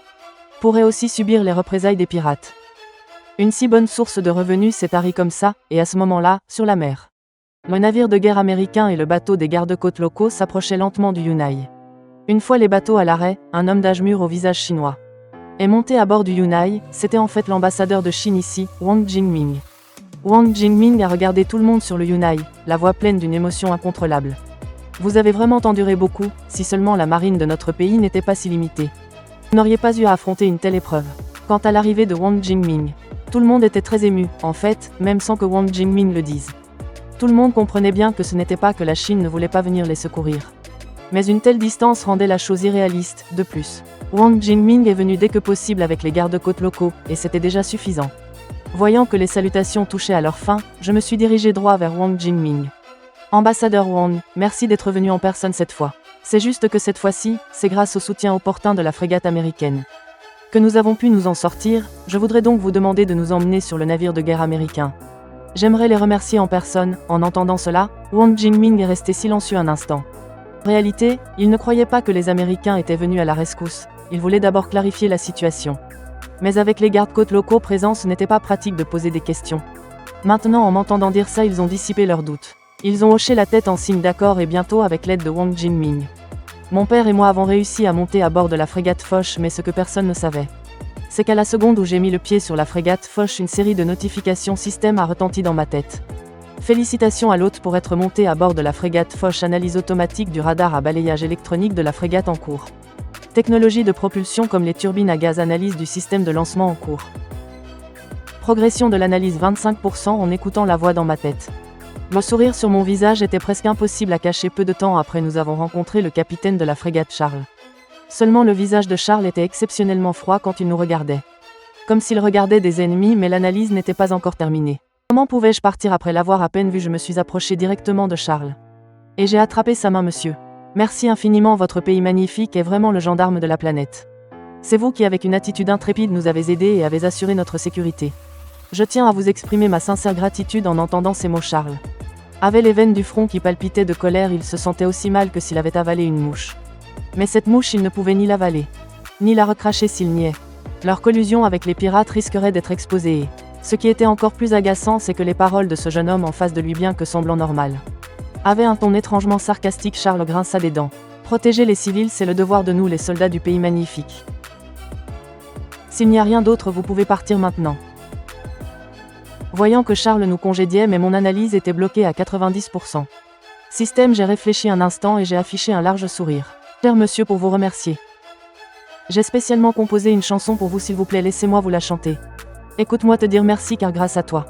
A: pourraient aussi subir les représailles des pirates. Une si bonne source de revenus s'est tarie comme ça, et à ce moment-là, sur la mer. Le navire de guerre américain et le bateau des gardes-côtes locaux s'approchaient lentement du Yunai. Une fois les bateaux à l'arrêt, un homme d'âge mûr au visage chinois est monté à bord du Yunai, c'était en fait l'ambassadeur de Chine ici, Wang Jingming. Wang Jingming a regardé tout le monde sur le Yunai, la voix pleine d'une émotion incontrôlable. Vous avez vraiment enduré beaucoup, si seulement la marine de notre pays n'était pas si limitée. Vous n'auriez pas eu à affronter une telle épreuve. Quant à l'arrivée de Wang Jingming, tout le monde était très ému, en fait, même sans que Wang Jingming le dise. Tout le monde comprenait bien que ce n'était pas que la Chine ne voulait pas venir les secourir. Mais une telle distance rendait la chose irréaliste, de plus. Wang Jingming est venu dès que possible avec les gardes-côtes locaux, et c'était déjà suffisant. Voyant que les salutations touchaient à leur fin, je me suis dirigé droit vers Wang Jingming. Ambassadeur Wang, merci d'être venu en personne cette fois. C'est juste que cette fois-ci, c'est grâce au soutien opportun de la frégate américaine que nous avons pu nous en sortir, je voudrais donc vous demander de nous emmener sur le navire de guerre américain. J'aimerais les remercier en personne. En entendant cela, Wang Jingming est resté silencieux un instant. En réalité, il ne croyait pas que les Américains étaient venus à la rescousse, il voulait d'abord clarifier la situation. Mais avec les gardes-côtes locaux présents, ce n'était pas pratique de poser des questions. Maintenant, en m'entendant dire ça, ils ont dissipé leurs doutes. Ils ont hoché la tête en signe d'accord et bientôt avec l'aide de Wang Jingming. Mon père et moi avons réussi à monter à bord de la frégate Foch, mais ce que personne ne savait, C'est qu'à la seconde où j'ai mis le pied sur la frégate Foch, une série de notifications système a retenti dans ma tête. Félicitations à l'hôte pour être monté à bord de la frégate Foch. Analyse automatique du radar à balayage électronique de la frégate en cours. Technologie de propulsion comme les turbines à gaz. Analyse du système de lancement en cours. Progression de l'analyse 25% en écoutant la voix dans ma tête. Le sourire sur mon visage était presque impossible à cacher. Peu de temps après, nous avons rencontré le capitaine de la frégate Charles. Seulement le visage de Charles était exceptionnellement froid quand il nous regardait. Comme s'il regardait des ennemis, mais l'analyse n'était pas encore terminée. Comment pouvais-je partir après l'avoir à peine vu? Je me suis approché directement de Charles. Et j'ai attrapé sa main. Monsieur. Merci infiniment, votre pays magnifique est vraiment le gendarme de la planète. C'est vous qui, avec une attitude intrépide, nous avez aidés et avez assuré notre sécurité. Je tiens à vous exprimer ma sincère gratitude. En entendant ces mots, Charles avait les veines du front qui palpitaient de colère. Il se sentait aussi mal que s'il avait avalé une mouche. Mais cette mouche, il ne pouvait ni l'avaler, ni la recracher s'il niait. Leur collusion avec les pirates risquerait d'être exposée et, ce qui était encore plus agaçant, c'est que les paroles de ce jeune homme en face de lui, bien que semblant normal, avaient un ton étrangement sarcastique. Charles grinça des dents. Protéger les civils, c'est le devoir de nous, les soldats du pays magnifique. S'il n'y a rien d'autre, vous pouvez partir maintenant. Voyant que Charles nous congédiait, mais mon analyse était bloquée à 90%. Système, j'ai réfléchi un instant et j'ai affiché un large sourire. Cher monsieur, pour vous remercier. J'ai spécialement composé une chanson pour vous, s'il vous plaît, laissez-moi vous la chanter. Écoute-moi te dire merci car grâce à toi.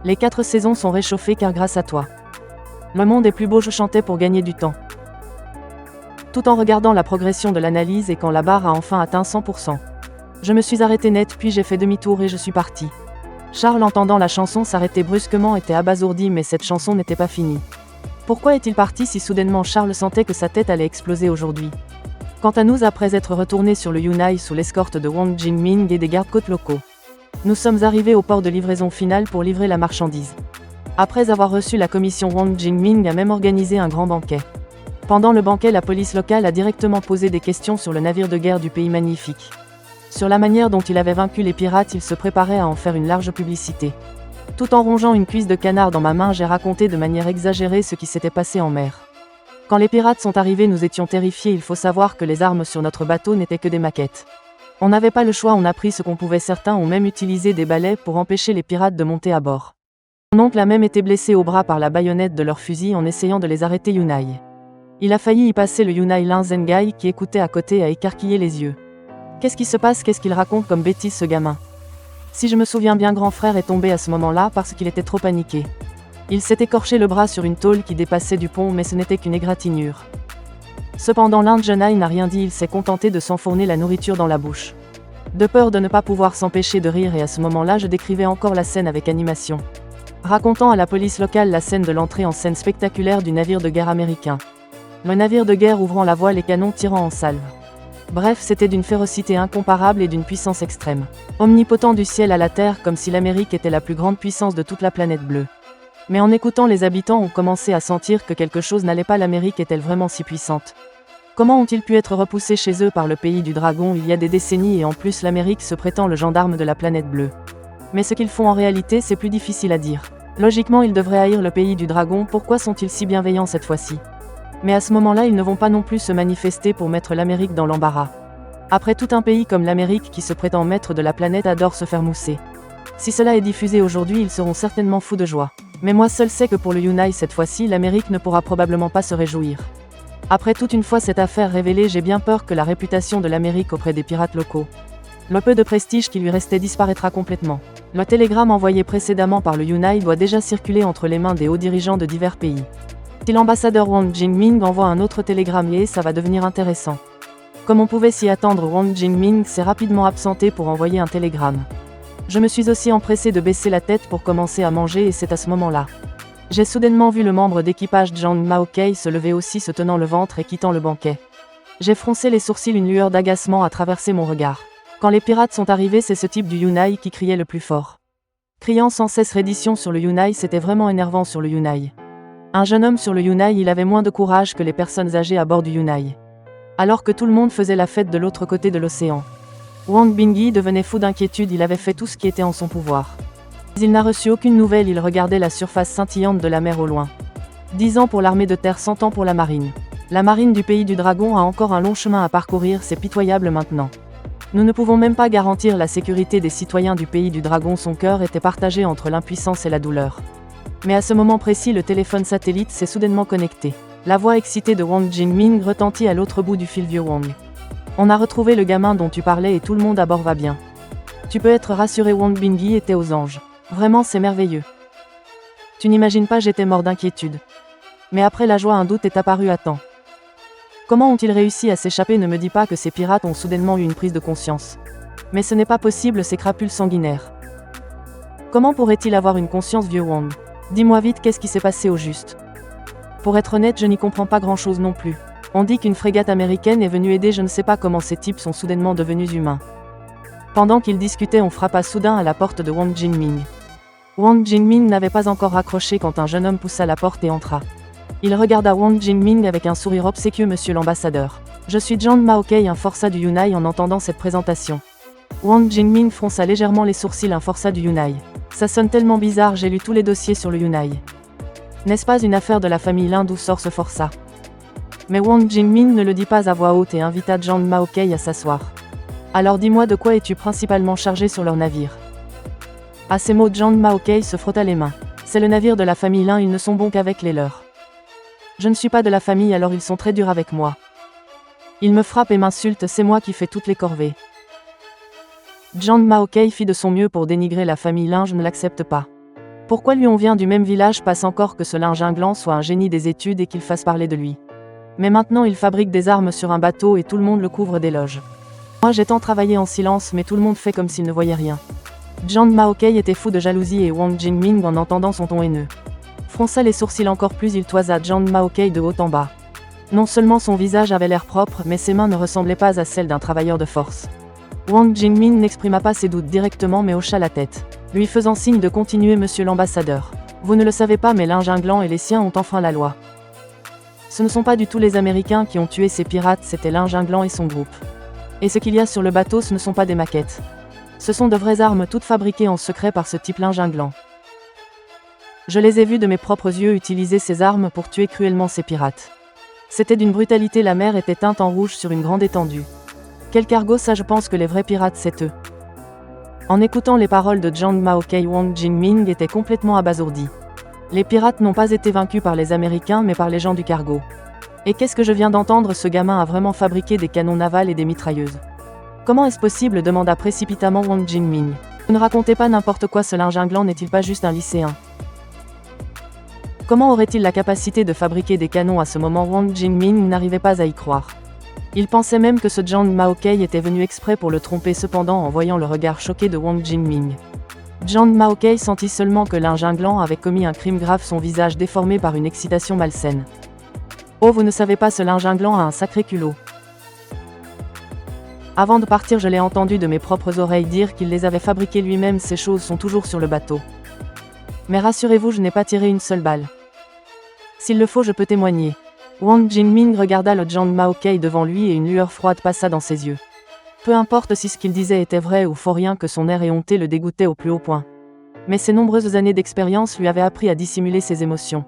A: Les 4 saisons sont réchauffées car grâce à toi. Le monde est plus beau, je chantais pour gagner du temps. Tout en regardant la progression de l'analyse et quand la barre a enfin atteint 100%. Je me suis arrêté net puis j'ai fait demi-tour et je suis parti. Charles, entendant la chanson s'arrêter brusquement, était abasourdi, mais cette chanson n'était pas finie. Pourquoi est-il parti si soudainement? Charles sentait que sa tête allait exploser aujourd'hui. Quant à nous, après être retournés sur le Yunai sous l'escorte de Wang Jingming et des gardes-côtes locaux, nous sommes arrivés au port de livraison finale pour livrer la marchandise. Après avoir reçu la commission, Wang Jingming a même organisé un grand banquet. Pendant le banquet, la police locale a directement posé des questions sur le navire de guerre du pays magnifique. Sur la manière dont il avait vaincu les pirates, il se préparait à en faire une large publicité. Tout en rongeant une cuisse de canard dans ma main, j'ai raconté de manière exagérée ce qui s'était passé en mer. Quand les pirates sont arrivés, nous étions terrifiés. Il faut savoir que les armes sur notre bateau n'étaient que des maquettes. On n'avait pas le choix, on a pris ce qu'on pouvait. Certains ont même utilisé des balais pour empêcher les pirates de monter à bord. Mon oncle a même été blessé au bras par la baïonnette de leur fusil en essayant de les arrêter. Yunai. Il a failli y passer. Le Yunai Lin Zhengai, qui écoutait à côté, a écarquillé les yeux. Qu'est-ce qui se passe? Qu'est-ce qu'il raconte comme bêtise, ce gamin? Si je me souviens bien, grand frère est tombé à ce moment-là parce qu'il était trop paniqué. Il s'est écorché le bras sur une tôle qui dépassait du pont, mais ce n'était qu'une égratignure. Cependant, Lin Zhengai n'a rien dit, il s'est contenté de s'enfourner la nourriture dans la bouche. De peur de ne pas pouvoir s'empêcher de rire, et à ce moment-là, je décrivais encore la scène avec animation, racontant à la police locale la scène de l'entrée en scène spectaculaire du navire de guerre américain. Le navire de guerre ouvrant la voile et canons tirant en salve. Bref, c'était d'une férocité incomparable et d'une puissance extrême. Omnipotent du ciel à la terre, comme si l'Amérique était la plus grande puissance de toute la planète bleue. Mais en écoutant, les habitants ont commencé à sentir que quelque chose n'allait pas. L'Amérique est-elle vraiment si puissante? Comment ont-ils pu être repoussés chez eux par le pays du dragon il y a des décennies, et en plus l'Amérique se prétend le gendarme de la planète bleue? Mais ce qu'ils font en réalité, c'est plus difficile à dire. Logiquement, ils devraient haïr le pays du dragon. Pourquoi sont-ils si bienveillants cette fois-ci? Mais à ce moment-là, ils ne vont pas non plus se manifester pour mettre l'Amérique dans l'embarras. Après tout, un pays comme l'Amérique qui se prétend maître de la planète adore se faire mousser. Si cela est diffusé aujourd'hui, ils seront certainement fous de joie. Mais moi seul sais que pour le Yunai cette fois-ci, l'Amérique ne pourra probablement pas se réjouir. Après toute, une fois cette affaire révélée, j'ai bien peur que la réputation de l'Amérique auprès des pirates locaux, le peu de prestige qui lui restait, disparaîtra complètement. Le télégramme envoyé précédemment par le Yunai doit déjà circuler entre les mains des hauts dirigeants de divers pays. Si l'ambassadeur Wang Jingming envoie un autre télégramme, ça va devenir intéressant. Comme on pouvait s'y attendre, Wang Jingming s'est rapidement absenté pour envoyer un télégramme. Je me suis aussi empressé de baisser la tête pour commencer à manger, et c'est à ce moment-là. J'ai soudainement vu le membre d'équipage Zhang Maokei se lever aussi, se tenant le ventre et quittant le banquet. J'ai froncé les sourcils, une lueur d'agacement a traversé mon regard. Quand les pirates sont arrivés, c'est ce type du Yunai qui criait le plus fort. Criant sans cesse reddition sur le Yunai, c'était vraiment énervant sur le Yunai. Un jeune homme sur le Yunai, il avait moins de courage que les personnes âgées à bord du Yunai. Alors que tout le monde faisait la fête de l'autre côté de l'océan, Wang Bingyi devenait fou d'inquiétude. Il avait fait tout ce qui était en son pouvoir. Mais il n'a reçu aucune nouvelle, il regardait la surface scintillante de la mer au loin. 10 ans pour l'armée de terre, 100 ans pour la marine. La marine du pays du dragon a encore un long chemin à parcourir, c'est pitoyable maintenant. Nous ne pouvons même pas garantir la sécurité des citoyens du pays du dragon. Son cœur était partagé entre l'impuissance et la douleur. Mais à ce moment précis, le téléphone satellite s'est soudainement connecté. La voix excitée de Wang Jingming retentit à l'autre bout du fil. Vieux Wang. On a retrouvé le gamin dont tu parlais et tout le monde à bord va bien. Tu peux être rassuré. Wang Bingyi était aux anges. Vraiment, c'est merveilleux. Tu n'imagines pas, j'étais mort d'inquiétude. Mais après la joie, un doute est apparu à temps. Comment ont-ils réussi à s'échapper? Ne me dis pas que ces pirates ont soudainement eu une prise de conscience. Mais ce n'est pas possible, ces crapules sanguinaires. Comment pourrait-il avoir une conscience, vieux Wang? Dis-moi vite, qu'est-ce qui s'est passé au juste? Pour être honnête, je n'y comprends pas grand-chose non plus. On dit qu'une frégate américaine est venue aider, je ne sais pas comment ces types sont soudainement devenus humains. Pendant qu'ils discutaient, on frappa soudain à la porte de Wang Jingming. Wang Jingming n'avait pas encore raccroché quand un jeune homme poussa la porte et entra. Il regarda Wang Jingming avec un sourire obséquieux. Monsieur l'ambassadeur. Je suis Zhang Maokei, un forçat du Yunai. En entendant cette présentation, Wang Jingming fronça légèrement les sourcils. Un forçat du Yunai. Ça sonne tellement bizarre, j'ai lu tous les dossiers sur le Yunai. N'est-ce pas une affaire de la famille Lin? D'où sort ce forçat? Mais Wang Jingming ne le dit pas à voix haute et invita Zhang Maokei à s'asseoir. Alors dis-moi, de quoi es-tu principalement chargé sur leur navire? À ces mots, Zhang Maokei se frotta les mains. C'est le navire de la famille Lin, ils ne sont bons qu'avec les leurs. Je ne suis pas de la famille, alors ils sont très durs avec moi. Ils me frappent et m'insultent, c'est moi qui fais toutes les corvées. Zhang Maokei fit de son mieux pour dénigrer la famille Lin. Je ne l'accepte pas. Pourquoi lui, on vient du même village? Passe encore que ce Lin Jinglan soit un génie des études et qu'il fasse parler de lui. Mais maintenant il fabrique des armes sur un bateau et tout le monde le couvre d'éloges. Moi j'ai tant travaillé en silence, mais tout le monde fait comme s'il ne voyait rien. Zhang Maokei était fou de jalousie et Wang Jingming, en entendant son ton haineux, fronça les sourcils encore plus. Il toisa Zhang Maokei de haut en bas. Non seulement son visage avait l'air propre, mais ses mains ne ressemblaient pas à celles d'un travailleur de force. Wang Jingming n'exprima pas ses doutes directement mais hocha la tête, lui faisant signe de continuer. Monsieur l'ambassadeur. Vous ne le savez pas, mais Lin Jinglan et les siens ont enfreint la loi. Ce ne sont pas du tout les Américains qui ont tué ces pirates, c'était Lin Jinglan et son groupe. Et ce qu'il y a sur le bateau, ce ne sont pas des maquettes. Ce sont de vraies armes toutes fabriquées en secret par ce type Lin Jinglan. Je les ai vus de mes propres yeux utiliser ces armes pour tuer cruellement ces pirates. C'était d'une brutalité, la mer était teinte en rouge sur une grande étendue. Quel cargo, ça, je pense que les vrais pirates c'est eux. En écoutant les paroles de Zhang Maokei, Wang Jingming était complètement abasourdi. Les pirates n'ont pas été vaincus par les Américains mais par les gens du cargo. Et qu'est-ce que je viens d'entendre? Ce gamin a vraiment fabriqué des canons navals et des mitrailleuses. Comment est-ce possible? Demanda précipitamment Wang Jingming. Ne racontez pas n'importe quoi, ce Lin Jinglan n'est-il pas juste un lycéen? Comment aurait-il la capacité de fabriquer des canons? À ce moment, Wang Jingming n'arrivait pas à y croire. Il pensait même que ce Zhang Maokei était venu exprès pour le tromper. Cependant, en voyant le regard choqué de Wang Jingming, Zhang Maokei sentit seulement que Lin Jinglan avait commis un crime grave, son visage déformé par une excitation malsaine. Oh, vous ne savez pas, ce Lin Jinglan a un sacré culot. Avant de partir, je l'ai entendu de mes propres oreilles dire qu'il les avait fabriquées lui-même. Ces choses sont toujours sur le bateau. Mais rassurez-vous, je n'ai pas tiré une seule balle. S'il le faut, je peux témoigner. Wang Jingming regarda le Zhang Maokei devant lui et une lueur froide passa dans ses yeux. Peu importe si ce qu'il disait était vrai ou faux, rien que son air éhonté le dégoûtait au plus haut point. Mais ses nombreuses années d'expérience lui avaient appris à dissimuler ses émotions.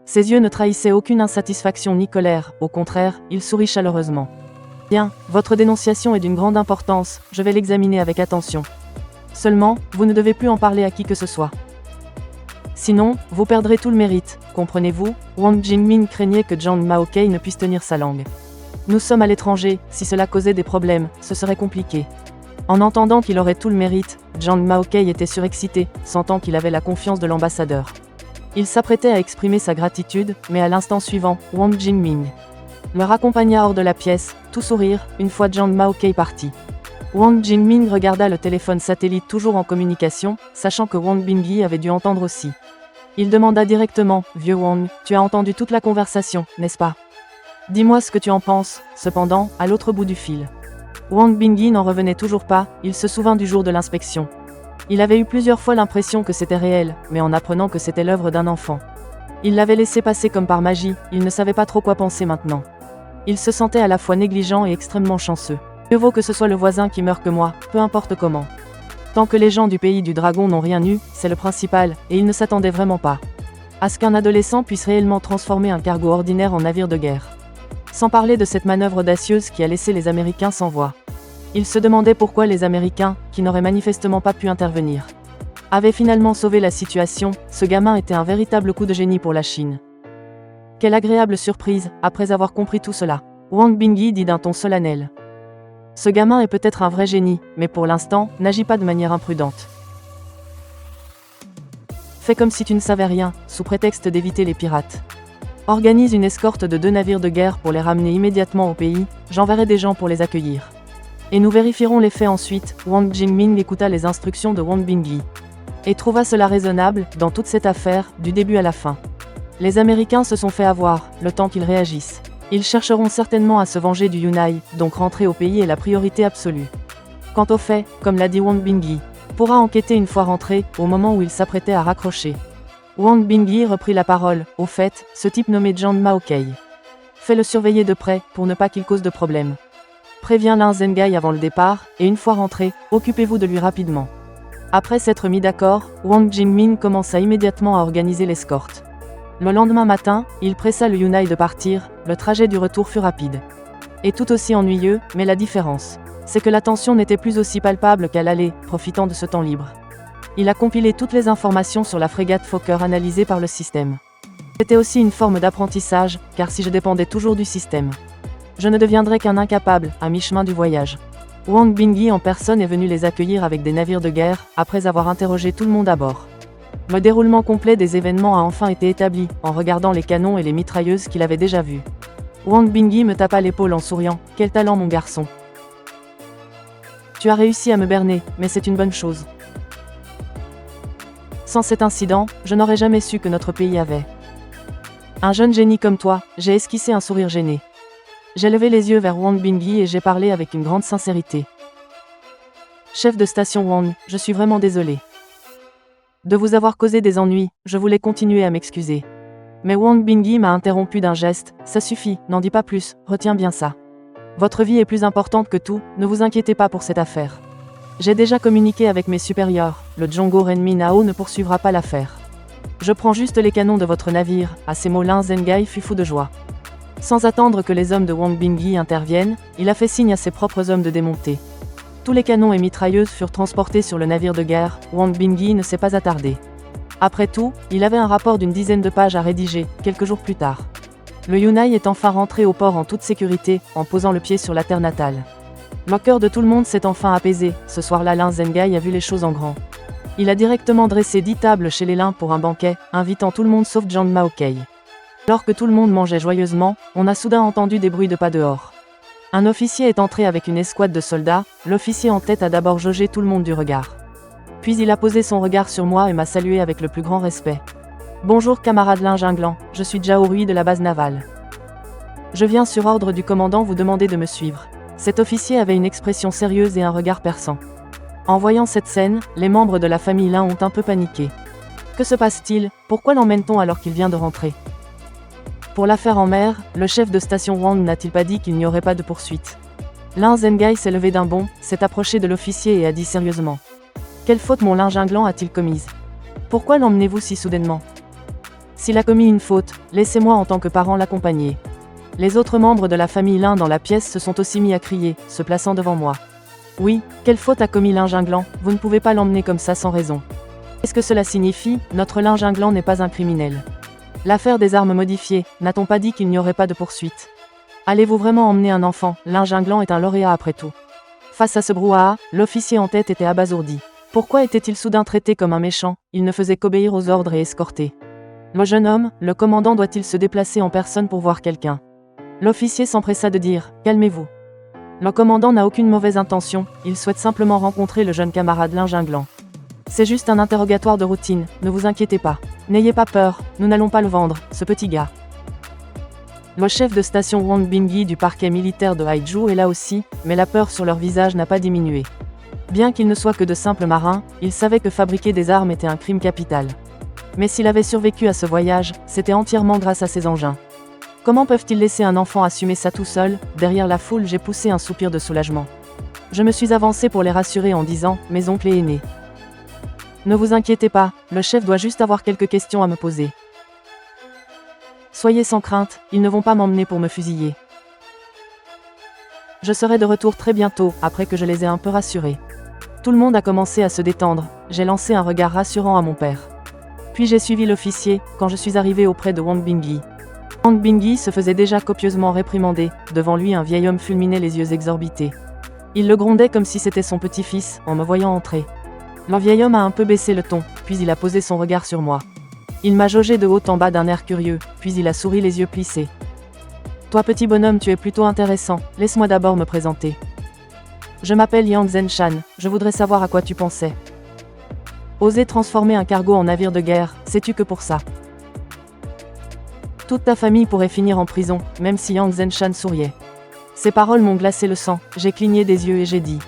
A: Ses yeux ne trahissaient aucune insatisfaction ni colère, au contraire, il sourit chaleureusement. Bien, votre dénonciation est d'une grande importance, je vais l'examiner avec attention. Seulement, vous ne devez plus en parler à qui que ce soit. Sinon, vous perdrez tout le mérite, comprenez-vous? Wang Jingming craignait que Zhang Maokei ne puisse tenir sa langue. Nous sommes à l'étranger, si cela causait des problèmes, ce serait compliqué. En entendant qu'il aurait tout le mérite, Zhang Maokei était surexcité, sentant qu'il avait la confiance de l'ambassadeur. Il s'apprêtait à exprimer sa gratitude, mais à l'instant suivant, Wang Jingming le raccompagna hors de la pièce, tout sourire, une fois Zhang Maokei parti. Wang Jingming regarda le téléphone satellite toujours en communication, sachant que Wang Bingyi avait dû entendre aussi. Il demanda directement, « Vieux Wang, tu as entendu toute la conversation, n'est-ce pas? Dis-moi ce que tu en penses. » Cependant, à l'autre bout du fil, Wang Bingyi n'en revenait toujours pas, il se souvint du jour de l'inspection. Il avait eu plusieurs fois l'impression que c'était réel, mais en apprenant que c'était l'œuvre d'un enfant, il l'avait laissé passer comme par magie, il ne savait pas trop quoi penser maintenant. Il se sentait à la fois négligent et extrêmement chanceux. Mieux vaut que ce soit le voisin qui meure que moi, peu importe comment. Tant que les gens du pays du dragon n'ont rien eu, c'est le principal, et il ne s'attendait vraiment pas à ce qu'un adolescent puisse réellement transformer un cargo ordinaire en navire de guerre. Sans parler de cette manœuvre audacieuse qui a laissé les Américains sans voix. Il se demandait pourquoi les Américains, qui n'auraient manifestement pas pu intervenir, avaient finalement sauvé la situation. Ce gamin était un véritable coup de génie pour la Chine. Quelle agréable surprise, après avoir compris tout cela. Wang Bingyi dit d'un ton solennel. Ce gamin est peut-être un vrai génie, mais pour l'instant, n'agis pas de manière imprudente. Fais comme si tu ne savais rien, sous prétexte d'éviter les pirates. Organise une escorte de 2 navires de guerre pour les ramener immédiatement au pays, j'enverrai des gens pour les accueillir. Et nous vérifierons les faits ensuite. Wang Jingming écouta les instructions de Wang Bingyi et trouva cela raisonnable, dans toute cette affaire, du début à la fin. Les Américains se sont fait avoir, le temps qu'ils réagissent. Ils chercheront certainement à se venger du Yunai, donc rentrer au pays est la priorité absolue. Quant au fait, comme l'a dit Wang Bingyi, pourra enquêter une fois rentré, au moment où il s'apprêtait à raccrocher. Wang Bingyi reprit la parole. Au fait, ce type nommé Zhang Maokei. Fais-le surveiller de près, pour ne pas qu'il cause de problème. Préviens Lin Zhengai avant le départ, et une fois rentré, occupez-vous de lui rapidement. Après s'être mis d'accord, Wang Jingming commença immédiatement à organiser l'escorte. Le lendemain matin, il pressa le Yunai de partir. Le trajet du retour fut rapide. Et tout aussi ennuyeux, mais la différence, c'est que la tension n'était plus aussi palpable qu'à l'aller, profitant de ce temps libre. Il a compilé toutes les informations sur la frégate Fokker analysée par le système. C'était aussi une forme d'apprentissage, car si je dépendais toujours du système, je ne deviendrais qu'un incapable, à mi-chemin du voyage. Wang Bingyi en personne est venu les accueillir avec des navires de guerre, après avoir interrogé tout le monde à bord. Le déroulement complet des événements a enfin été établi, en regardant les canons et les mitrailleuses qu'il avait déjà vus. Wang Bingyi me tapa l'épaule en souriant. Quel talent mon garçon. Tu as réussi à me berner, mais c'est une bonne chose. Sans cet incident, je n'aurais jamais su que notre pays avait un jeune génie comme toi. J'ai esquissé un sourire gêné. J'ai levé les yeux vers Wang Bingyi et j'ai parlé avec une grande sincérité. Chef de station Wang, je suis vraiment désolé de vous avoir causé des ennuis. Je voulais continuer à m'excuser. Mais Wang Bingyi m'a interrompu d'un geste. Ça suffit, n'en dis pas plus, retiens bien ça. Votre vie est plus importante que tout, ne vous inquiétez pas pour cette affaire. J'ai déjà communiqué avec mes supérieurs, le Zhongguo Renmin Nao ne poursuivra pas l'affaire. Je prends juste les canons de votre navire. À ces mots, Lin Zhengai fut fou de joie. Sans attendre que les hommes de Wang Bingyi interviennent, il a fait signe à ses propres hommes de démonter. Tous les canons et mitrailleuses furent transportés sur le navire de guerre. Wang Bingyi ne s'est pas attardé. Après tout, il avait un rapport d'une dizaine de pages à rédiger, quelques jours plus tard. Le Yunai est enfin rentré au port en toute sécurité, en posant le pied sur la terre natale. Le cœur de tout le monde s'est enfin apaisé. Ce soir-là, Lin Zhengai a vu les choses en grand. Il a directement dressé 10 tables chez les Lin pour un banquet, invitant tout le monde sauf Zhang Maokei. Alors que tout le monde mangeait joyeusement, on a soudain entendu des bruits de pas dehors. Un officier est entré avec une escouade de soldats. L'officier en tête a d'abord jaugé tout le monde du regard. Puis il a posé son regard sur moi et m'a salué avec le plus grand respect. Bonjour camarade Lin Jinglan, je suis Zhao Rui de la base navale. Je viens sur ordre du commandant vous demander de me suivre. Cet officier avait une expression sérieuse et un regard perçant. En voyant cette scène, les membres de la famille Lin ont un peu paniqué. Que se passe-t-il? Pourquoi l'emmène-t-on alors qu'il vient de rentrer? Pour l'affaire en mer, le chef de station Wang n'a-t-il pas dit qu'il n'y aurait pas de poursuite? Lin Zhengai s'est levé d'un bond, s'est approché de l'officier et a dit sérieusement. Quelle faute mon Lin Jinglan a-t-il commise? Pourquoi l'emmenez-vous si soudainement? S'il a commis une faute, laissez-moi en tant que parent l'accompagner. Les autres membres de la famille Lin dans la pièce se sont aussi mis à crier, se plaçant devant moi. Oui, quelle faute a commis Lin Jinglan? Vous ne pouvez pas l'emmener comme ça sans raison. Qu'est-ce que cela signifie? Notre Lin Jinglan n'est pas un criminel. L'affaire des armes modifiées, n'a-t-on pas dit qu'il n'y aurait pas de poursuite? Allez-vous vraiment emmener un enfant? Lin Jinglan est un lauréat après tout. Face à ce brouhaha, l'officier en tête était abasourdi. Pourquoi était-il soudain traité comme un méchant? Il ne faisait qu'obéir aux ordres et escorter. Le jeune homme, le commandant doit-il se déplacer en personne pour voir quelqu'un? L'officier s'empressa de dire, calmez-vous. Le commandant n'a aucune mauvaise intention, il souhaite simplement rencontrer le jeune camarade Lin Jinglan. C'est juste un interrogatoire de routine, ne vous inquiétez pas. N'ayez pas peur, nous n'allons pas le vendre, ce petit gars. Le chef de station Wang Bingyi du parquet militaire de Haizhou est là aussi, mais la peur sur leur visage n'a pas diminué. Bien qu'ils ne soient que de simples marins, ils savaient que fabriquer des armes était un crime capital. Mais s'il avait survécu à ce voyage, c'était entièrement grâce à ces engins. Comment peuvent-ils laisser un enfant assumer ça tout seul? Derrière la foule, j'ai poussé un soupir de soulagement. Je me suis avancé pour les rassurer en disant, mes oncles et aînés. Ne vous inquiétez pas, le chef doit juste avoir quelques questions à me poser. Soyez sans crainte, ils ne vont pas m'emmener pour me fusiller. Je serai de retour très bientôt, après que je les ai un peu rassurés. Tout le monde a commencé à se détendre, j'ai lancé un regard rassurant à mon père. Puis j'ai suivi l'officier, quand je suis arrivé auprès de Wang Bingyi. Wang Bingyi se faisait déjà copieusement réprimander, devant lui un vieil homme fulminait les yeux exorbités. Il le grondait comme si c'était son petit-fils, en me voyant entrer. Le vieil homme a un peu baissé le ton, puis il a posé son regard sur moi. Il m'a jaugé de haut en bas d'un air curieux, puis il a souri les yeux plissés. « Toi petit bonhomme, tu es plutôt intéressant, laisse-moi d'abord me présenter. Je m'appelle Yang Zenshan, je voudrais savoir à quoi tu pensais. Oser transformer un cargo en navire de guerre, sais-tu que pour ça? Toute ta famille pourrait finir en prison, même si Yang Zenshan souriait. Ces paroles m'ont glacé le sang, j'ai cligné des yeux et j'ai dit.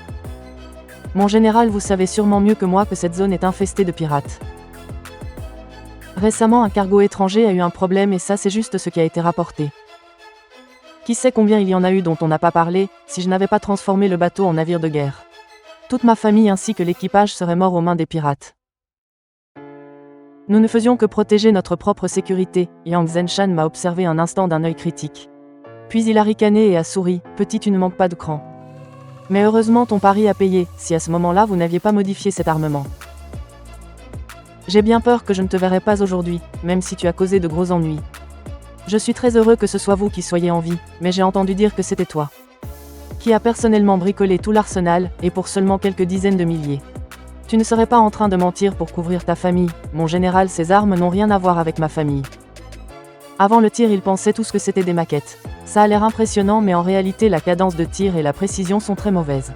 A: Mon général, vous savez sûrement mieux que moi que cette zone est infestée de pirates. Récemment, un cargo étranger a eu un problème et ça c'est juste ce qui a été rapporté. Qui sait combien il y en a eu dont on n'a pas parlé, si je n'avais pas transformé le bateau en navire de guerre. Toute ma famille ainsi que l'équipage seraient morts aux mains des pirates. Nous ne faisions que protéger notre propre sécurité, Yang Zenshan m'a observé un instant d'un œil critique. Puis il a ricané et a souri, petit tu ne manques pas de cran. Mais heureusement ton pari a payé, si à ce moment-là vous n'aviez pas modifié cet armement. J'ai bien peur que je ne te verrai pas aujourd'hui, même si tu as causé de gros ennuis. Je suis très heureux que ce soit vous qui soyez en vie, mais j'ai entendu dire que c'était toi. Qui a personnellement bricolé tout l'arsenal, et pour seulement quelques dizaines de milliers. Tu ne serais pas en train de mentir pour couvrir ta famille, mon général, ces armes n'ont rien à voir avec ma famille. Avant le tir, il pensait tous que c'était des maquettes. Ça a l'air impressionnant, mais en réalité la cadence de tir et la précision sont très mauvaises.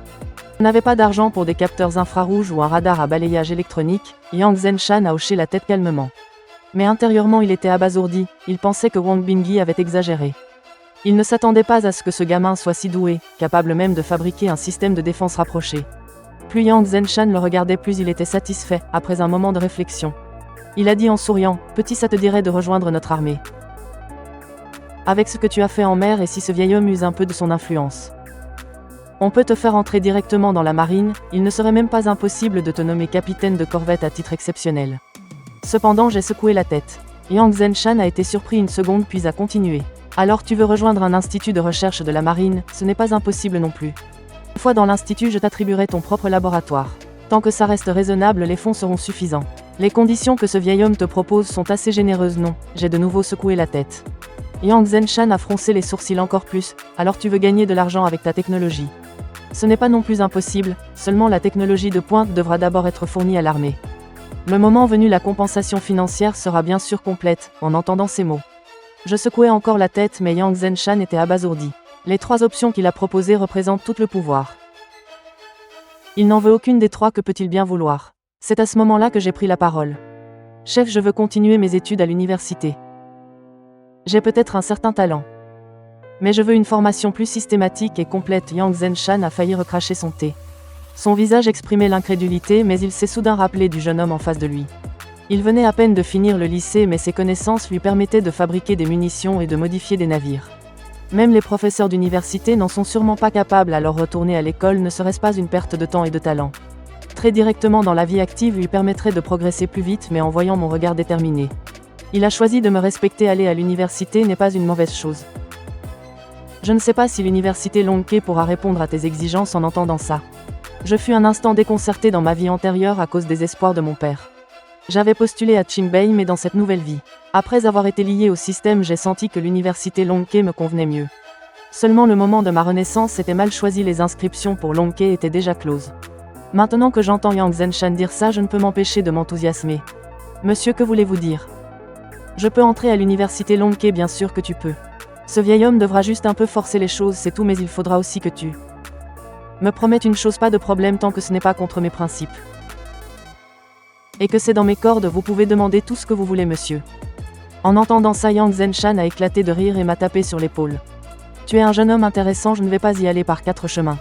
A: Je n'avais pas d'argent pour des capteurs infrarouges ou un radar à balayage électronique, Yang Zenshan a hoché la tête calmement. Mais intérieurement il était abasourdi, il pensait que Wang Bingyi avait exagéré. Il ne s'attendait pas à ce que ce gamin soit si doué, capable même de fabriquer un système de défense rapproché. Plus Yang Zenshan le regardait, plus il était satisfait, après un moment de réflexion. Il a dit en souriant, « Petit, ça te dirait de rejoindre notre armée. Avec ce que tu as fait en mer et si ce vieil homme use un peu de son influence. On peut te faire entrer directement dans la marine, il ne serait même pas impossible de te nommer capitaine de corvette à titre exceptionnel. » Cependant j'ai secoué la tête. Yang Zenshan a été surpris une seconde puis a continué. « Alors tu veux rejoindre un institut de recherche de la marine, ce n'est pas impossible non plus. Une fois dans l'institut je t'attribuerai ton propre laboratoire. Tant que ça reste raisonnable les fonds seront suffisants. Les conditions que ce vieil homme te propose sont assez généreuses non, j'ai de nouveau secoué la tête. » Yang Zenshan a froncé les sourcils encore plus, « Alors tu veux gagner de l'argent avec ta technologie. Ce n'est pas non plus impossible, seulement la technologie de pointe devra d'abord être fournie à l'armée. Le moment venu la compensation financière sera bien sûr complète, en entendant ces mots. Je secouais encore la tête mais Yang Zenshan était abasourdi. Les trois options qu'il a proposées représentent tout le pouvoir. Il n'en veut aucune des trois, que peut-il bien vouloir? C'est à ce moment-là que j'ai pris la parole. Chef, je veux continuer mes études à l'université. J'ai peut-être un certain talent. Mais je veux une formation plus systématique et complète. Yang Zenshan a failli recracher son thé. Son visage exprimait l'incrédulité mais il s'est soudain rappelé du jeune homme en face de lui. Il venait à peine de finir le lycée mais ses connaissances lui permettaient de fabriquer des munitions et de modifier des navires. Même les professeurs d'université n'en sont sûrement pas capables, alors retourner à l'école ne serait-ce pas une perte de temps et de talent. Très directement dans la vie active lui permettrait de progresser plus vite mais en voyant mon regard déterminé. Il a choisi de me respecter, aller à l'université n'est pas une mauvaise chose. Je ne sais pas si l'université Longhai pourra répondre à tes exigences en entendant ça. Je fus un instant déconcerté dans ma vie antérieure à cause des espoirs de mon père. J'avais postulé à Qingbei mais dans cette nouvelle vie. Après avoir été lié au système j'ai senti que l'université Longhai me convenait mieux. Seulement le moment de ma renaissance était mal choisi, les inscriptions pour Longhai étaient déjà closes. Maintenant que j'entends Yang Zenshan dire ça je ne peux m'empêcher de m'enthousiasmer. Monsieur, que voulez-vous dire? Je peux entrer à l'université Longhai, bien sûr que tu peux. Ce vieil homme devra juste un peu forcer les choses, c'est tout, mais il faudra aussi que tu me promettes une chose, pas de problème tant que ce n'est pas contre mes principes. Et que c'est dans mes cordes, vous pouvez demander tout ce que vous voulez monsieur. En entendant ça Yang Zenshan a éclaté de rire et m'a tapé sur l'épaule. Tu es un jeune homme intéressant, je ne vais pas y aller par 4 chemins.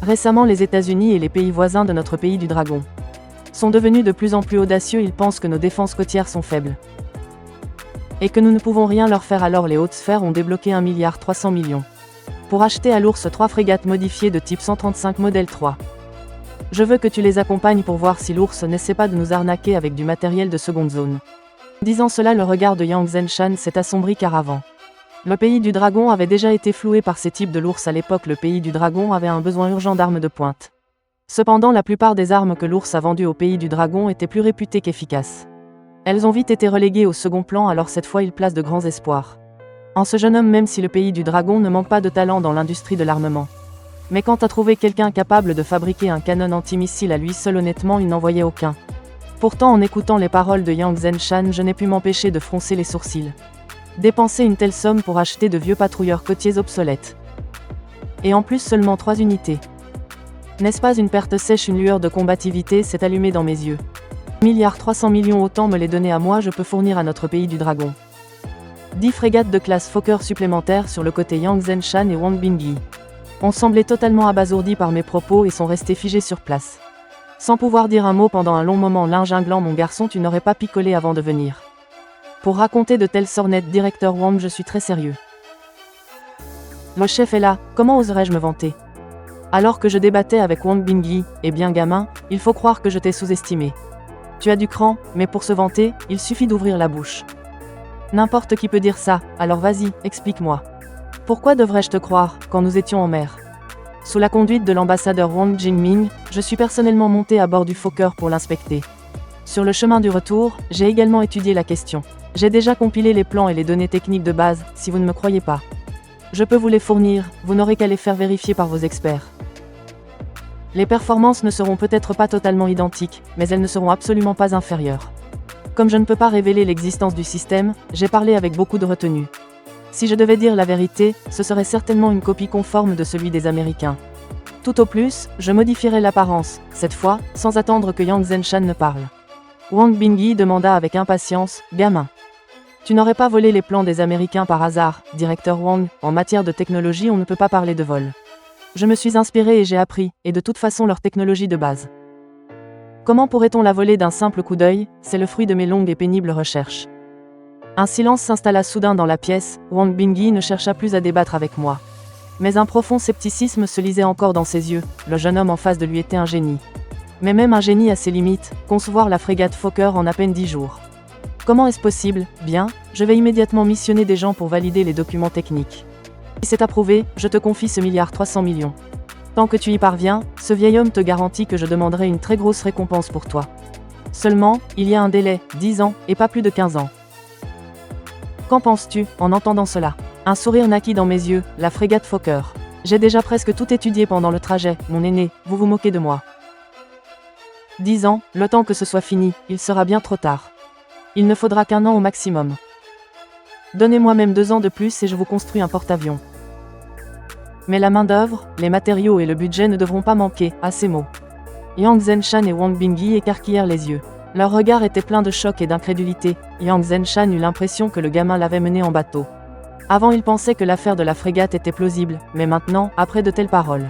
A: Récemment les États-Unis et les pays voisins de notre pays du Dragon sont devenus de plus en plus audacieux, ils pensent que nos défenses côtières sont faibles. Et que nous ne pouvons rien leur faire, alors les hautes sphères ont débloqué 1,3 milliard pour acheter à l'ours 3 frégates modifiées de type 135 modèle 3. Je veux que tu les accompagnes pour voir si l'ours n'essaie pas de nous arnaquer avec du matériel de seconde zone. Disant cela, le regard de Yang Zenshan s'est assombri car avant Le pays du dragon avait déjà été floué par ces types de l'ours à l'époque. Le pays du dragon avait un besoin urgent d'armes de pointe. Cependant, la plupart des armes que l'ours a vendues au pays du dragon étaient plus réputées qu'efficaces. Elles ont vite été reléguées au second plan, alors cette fois il place de grands espoirs en ce jeune homme, même si le pays du dragon ne manque pas de talent dans l'industrie de l'armement. Mais quant à trouver quelqu'un capable de fabriquer un canon antimissile à lui seul, honnêtement il n'en voyait aucun. Pourtant, en écoutant les paroles de Yang Zenshan, je n'ai pu m'empêcher de froncer les sourcils. Dépenser une telle somme pour acheter de vieux patrouilleurs côtiers obsolètes. Et en plus seulement 3 unités. N'est-ce pas une perte sèche? Une lueur de combativité s'est allumée dans mes yeux. 1,3 milliard, autant me les donner à moi, je peux fournir à notre pays du dragon. 10 frégates de classe Fokker supplémentaires sur le côté. Yang Zenshan et Wang Bingyi ont semblé totalement abasourdis par mes propos et sont restés figés sur place. Sans pouvoir dire un mot pendant un long moment, l'un jinglant: mon garçon, tu n'aurais pas picolé avant de venir. Pour raconter de telles sornettes, directeur Wang, je suis très sérieux. Le chef est là, comment oserais-je me vanter? Alors que je débattais avec Wang Bingyi, eh bien gamin, il faut croire que je t'ai sous-estimé. Tu as du cran, mais pour se vanter, il suffit d'ouvrir la bouche. N'importe qui peut dire ça, alors vas-y, explique-moi. Pourquoi devrais-je te croire, quand nous étions en mer? Sous la conduite de l'ambassadeur Wang Jingming, je suis personnellement monté à bord du Fokker pour l'inspecter. Sur le chemin du retour, j'ai également étudié la question. J'ai déjà compilé les plans et les données techniques de base, si vous ne me croyez pas. Je peux vous les fournir, vous n'aurez qu'à les faire vérifier par vos experts. Les performances ne seront peut-être pas totalement identiques, mais elles ne seront absolument pas inférieures. Comme je ne peux pas révéler l'existence du système, j'ai parlé avec beaucoup de retenue. Si je devais dire la vérité, ce serait certainement une copie conforme de celui des Américains. Tout au plus, je modifierais l'apparence, cette fois, sans attendre que Yang Zenshan ne parle. Wang Bingyi demanda avec impatience: gamin, tu n'aurais pas volé les plans des Américains par hasard? Directeur Wang, en matière de technologie, on ne peut pas parler de vol. Je me suis inspiré et j'ai appris, et de toute façon leur technologie de base. Comment pourrait-on la voler d'un simple coup d'œil? C'est le fruit de mes longues et pénibles recherches. Un silence s'installa soudain dans la pièce. Wang Bingyi ne chercha plus à débattre avec moi. Mais un profond scepticisme se lisait encore dans ses yeux. Le jeune homme en face de lui était un génie. Mais même un génie a ses limites, concevoir la frégate Fokker en à peine 10 jours. Comment est-ce possible? Bien, je vais immédiatement missionner des gens pour valider les documents techniques. Si c'est approuvé, je te confie ce 1,3 milliard. Tant que tu y parviens, ce vieil homme te garantit que je demanderai une très grosse récompense pour toi. Seulement, il y a un délai, 10 ans, et pas plus de 15 ans. Qu'en penses-tu, en entendant cela? Un sourire naquit dans mes yeux, la frégate Fokker. J'ai déjà presque tout étudié pendant le trajet, mon aîné, vous vous moquez de moi. 10 ans, le temps que ce soit fini, il sera bien trop tard. Il ne faudra qu'1 an au maximum. Donnez-moi même 2 ans de plus et je vous construis un porte-avions. Mais la main-d'œuvre, les matériaux et le budget ne devront pas manquer, à ces mots. Yang Zenshan et Wang Bingyi écarquillèrent les yeux. Leur regard était plein de choc et d'incrédulité. Yang Zenshan eut l'impression que le gamin l'avait mené en bateau. Avant, il pensait que l'affaire de la frégate était plausible, mais maintenant, après de telles paroles,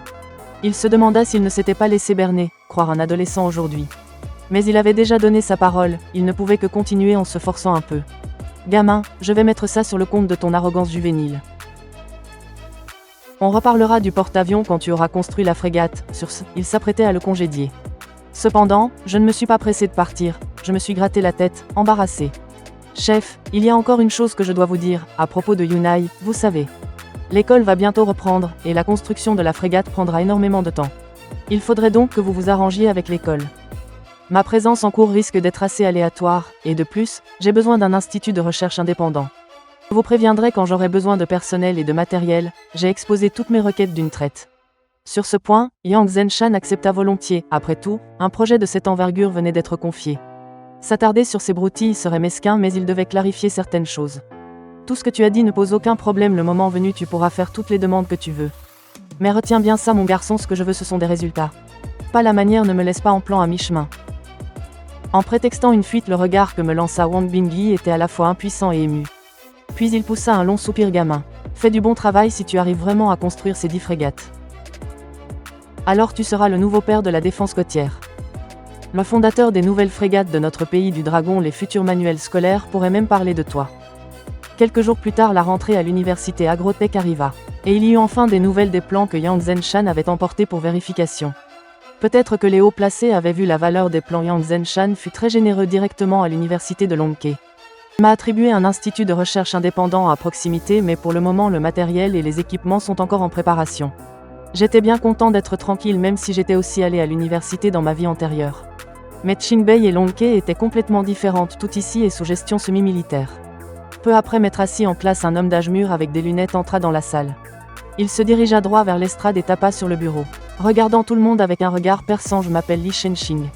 A: il se demanda s'il ne s'était pas laissé berner, croire un adolescent aujourd'hui. Mais il avait déjà donné sa parole, il ne pouvait que continuer en se forçant un peu. Gamin, je vais mettre ça sur le compte de ton arrogance juvénile. On reparlera du porte-avions quand tu auras construit la frégate. Sur ce, il s'apprêtait à le congédier. Cependant, je ne me suis pas pressé de partir, je me suis gratté la tête, embarrassé. Chef, il y a encore une chose que je dois vous dire, à propos de Yunai, vous savez. L'école va bientôt reprendre, et la construction de la frégate prendra énormément de temps. Il faudrait donc que vous vous arrangiez avec l'école. Ma présence en cours risque d'être assez aléatoire, et de plus, j'ai besoin d'un institut de recherche indépendant. Je vous préviendrai quand j'aurai besoin de personnel et de matériel, j'ai exposé toutes mes requêtes d'une traite. Sur ce point, Yang Zenshan accepta volontiers, après tout, un projet de cette envergure venait d'être confié. S'attarder sur ces broutilles serait mesquin, mais il devait clarifier certaines choses. Tout ce que tu as dit ne pose aucun problème, le moment venu tu pourras faire toutes les demandes que tu veux. Mais retiens bien ça mon garçon, ce que je veux ce sont des résultats. Pas la manière, ne me laisse pas en plan à mi-chemin. En prétextant une fuite, le regard que me lança Wang Bingyi était à la fois impuissant et ému. Puis il poussa un long soupir. Gamin, fais du bon travail si tu arrives vraiment à construire ces 10 frégates. Alors tu seras le nouveau père de la défense côtière. Le fondateur des nouvelles frégates de notre pays du dragon, les futurs manuels scolaires pourraient même parler de toi. Quelques jours plus tard, la rentrée à l'université Agrotech arriva. Et il y eut enfin des nouvelles des plans que Yang Zenshan avait emportés pour vérification. Peut-être que les hauts placés avaient vu la valeur des plans. Yang Zenshan fut très généreux directement à l'université de Longke. Il m'a attribué un institut de recherche indépendant à proximité, mais pour le moment le matériel et les équipements sont encore en préparation. J'étais bien content d'être tranquille même si j'étais aussi allé à l'université dans ma vie antérieure. Mais Qingbei et Longke étaient complètement différentes, tout ici est sous gestion semi-militaire. Peu après m'être assis en classe, un homme d'âge mûr avec des lunettes entra dans la salle. Il se dirigea droit vers l'estrade et tapa sur le bureau. Regardant tout le monde avec un regard perçant, je m'appelle Li Shenxing.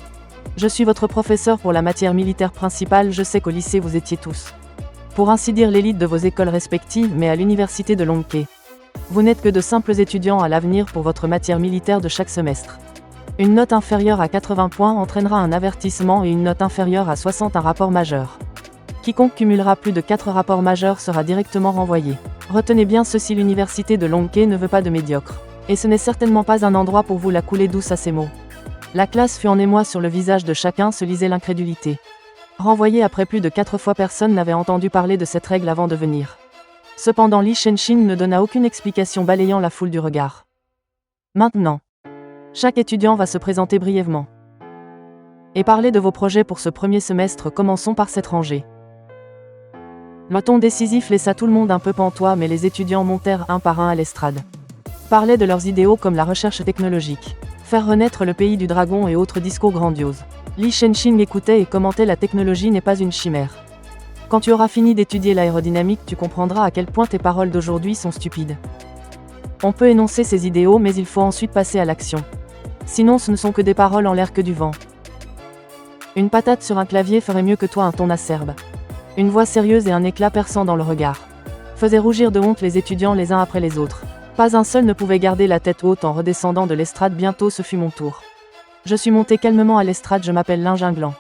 A: Je suis votre professeur pour la matière militaire principale, je sais qu'au lycée vous étiez tous, pour ainsi dire, l'élite de vos écoles respectives, mais à l'université de Longke, vous n'êtes que de simples étudiants à l'avenir pour votre matière militaire de chaque semestre. Une note inférieure à 80 points entraînera un avertissement et une note inférieure à 60 un rapport majeur. Quiconque cumulera plus de 4 rapports majeurs sera directement renvoyé. Retenez bien ceci, l'université de Longke ne veut pas de médiocres. Et ce n'est certainement pas un endroit pour vous. La coulée douce à ces mots. La classe fut en émoi, sur le visage de chacun se lisait l'incrédulité. Renvoyé après plus de 4 fois, personne n'avait entendu parler de cette règle avant de venir. Cependant Li Shenxing ne donna aucune explication, balayant la foule du regard. Maintenant, chaque étudiant va se présenter brièvement et parler de vos projets pour ce premier semestre. Commençons par cette rangée. Le ton décisif laissa tout le monde un peu pantois, mais les étudiants montèrent un par un à l'estrade. Parlaient de leurs idéaux comme la recherche technologique, faire renaître le pays du dragon et autres discours grandioses. Li Shenxing écoutait et commentait: la technologie n'est pas une chimère. Quand tu auras fini d'étudier l'aérodynamique, tu comprendras à quel point tes paroles d'aujourd'hui sont stupides. On peut énoncer ces idéaux, mais il faut ensuite passer à l'action. Sinon ce ne sont que des paroles en l'air, que du vent. Une patate sur un clavier ferait mieux que toi, un ton acerbe. Une voix sérieuse et un éclat perçant dans le regard faisaient rougir de honte les étudiants les uns après les autres. Pas un seul ne pouvait garder la tête haute en redescendant de l'estrade. Bientôt ce fut mon tour. Je suis monté calmement à l'estrade. Je m'appelle Lin Jinglan.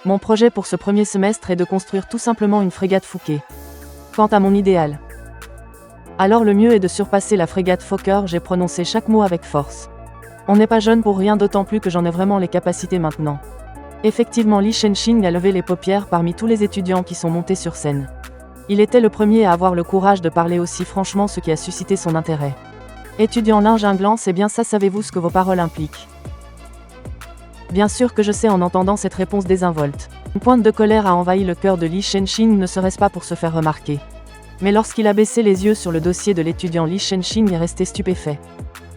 A: Mon projet pour ce premier semestre est de construire tout simplement une frégate Fouquet. Quant à mon idéal, alors le mieux est de surpasser la frégate Fokker. J'ai prononcé chaque mot avec force. On n'est pas jeune pour rien, d'autant plus que j'en ai vraiment les capacités maintenant. Effectivement, Li Shenxing a levé les paupières parmi tous les étudiants qui sont montés sur scène. Il était le premier à avoir le courage de parler aussi franchement, ce qui a suscité son intérêt. Étudiant Lin Jinglan, c'est bien ça, savez-vous ce que vos paroles impliquent? Bien sûr que je sais. En entendant cette réponse désinvolte, une pointe de colère a envahi le cœur de Li Shenxing, ne serait-ce pas pour se faire remarquer. Mais lorsqu'il a baissé les yeux sur le dossier de l'étudiant, Li Shenxing est resté stupéfait.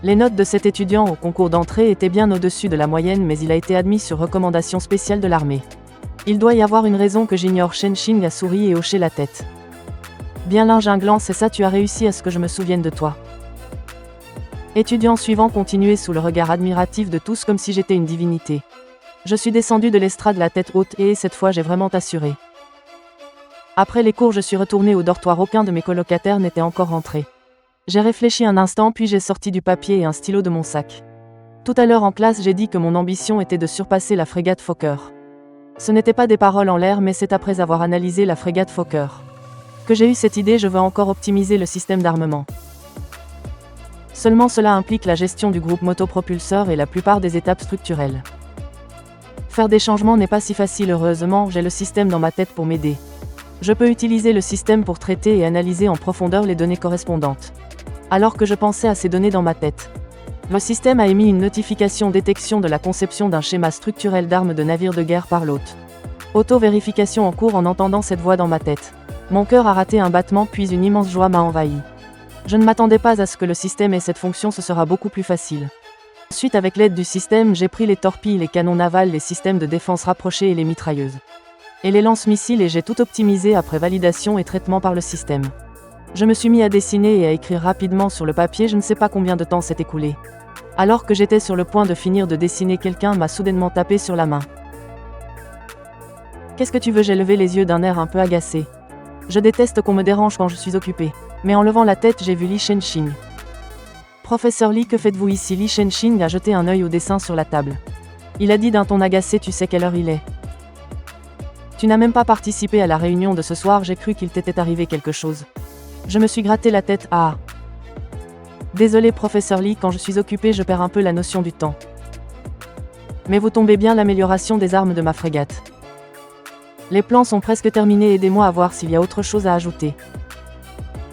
A: Les notes de cet étudiant au concours d'entrée étaient bien au-dessus de la moyenne, mais il a été admis sur recommandation spéciale de l'armée. Il doit y avoir une raison que j'ignore. Shenxing a souri et hoché la tête. Bien Lin Jinglan, c'est ça, tu as réussi à ce que je me souvienne de toi. Étudiant suivant continuait sous le regard admiratif de tous, comme si j'étais une divinité. Je suis descendu de l'estrade la tête haute, et cette fois j'ai vraiment assuré. Après les cours, je suis retourné au dortoir. Aucun de mes colocataires n'était encore rentré. J'ai réfléchi un instant, puis j'ai sorti du papier et un stylo de mon sac. Tout à l'heure en classe, j'ai dit que mon ambition était de surpasser la frégate Fokker. Ce n'était pas des paroles en l'air, mais c'est après avoir analysé la frégate Fokker que j'ai eu cette idée. Je veux encore optimiser le système d'armement. Seulement cela implique la gestion du groupe motopropulseur et la plupart des étapes structurelles. Faire des changements n'est pas si facile. Heureusement, j'ai le système dans ma tête pour m'aider. Je peux utiliser le système pour traiter et analyser en profondeur les données correspondantes. Alors que je pensais à ces données dans ma tête, le système a émis une notification détection de la conception d'un schéma structurel d'armes de navires de guerre par l'hôte. Auto-vérification en cours. En entendant cette voix dans ma tête, mon cœur a raté un battement, puis une immense joie m'a envahi. Je ne m'attendais pas à ce que le système ait cette fonction, ce sera beaucoup plus facile. Ensuite, avec l'aide du système, j'ai pris les torpilles, les canons navals, les systèmes de défense rapprochés et les mitrailleuses. Et les lance-missiles, et j'ai tout optimisé après validation et traitement par le système. Je me suis mis à dessiner et à écrire rapidement sur le papier. Je ne sais pas combien de temps s'est écoulé. Alors que j'étais sur le point de finir de dessiner, quelqu'un m'a soudainement tapé sur la main. Qu'est-ce que tu veux? J'ai levé les yeux d'un air un peu agacé. Je déteste qu'on me dérange quand je suis occupé. Mais en levant la tête, j'ai vu Li Shenxing. Professeur Li, que faites-vous ici? Li Shenxing a jeté un œil au dessin sur la table. Il a dit d'un ton agacé: tu sais quelle heure il est? Tu n'as même pas participé à la réunion de ce soir. J'ai cru qu'il t'était arrivé quelque chose. Je me suis gratté la tête. Ah. Désolé professeur Li, quand je suis occupé je perds un peu la notion du temps. Mais vous tombez bien, l'amélioration des armes de ma frégate. Les plans sont presque terminés, aidez-moi à voir s'il y a autre chose à ajouter.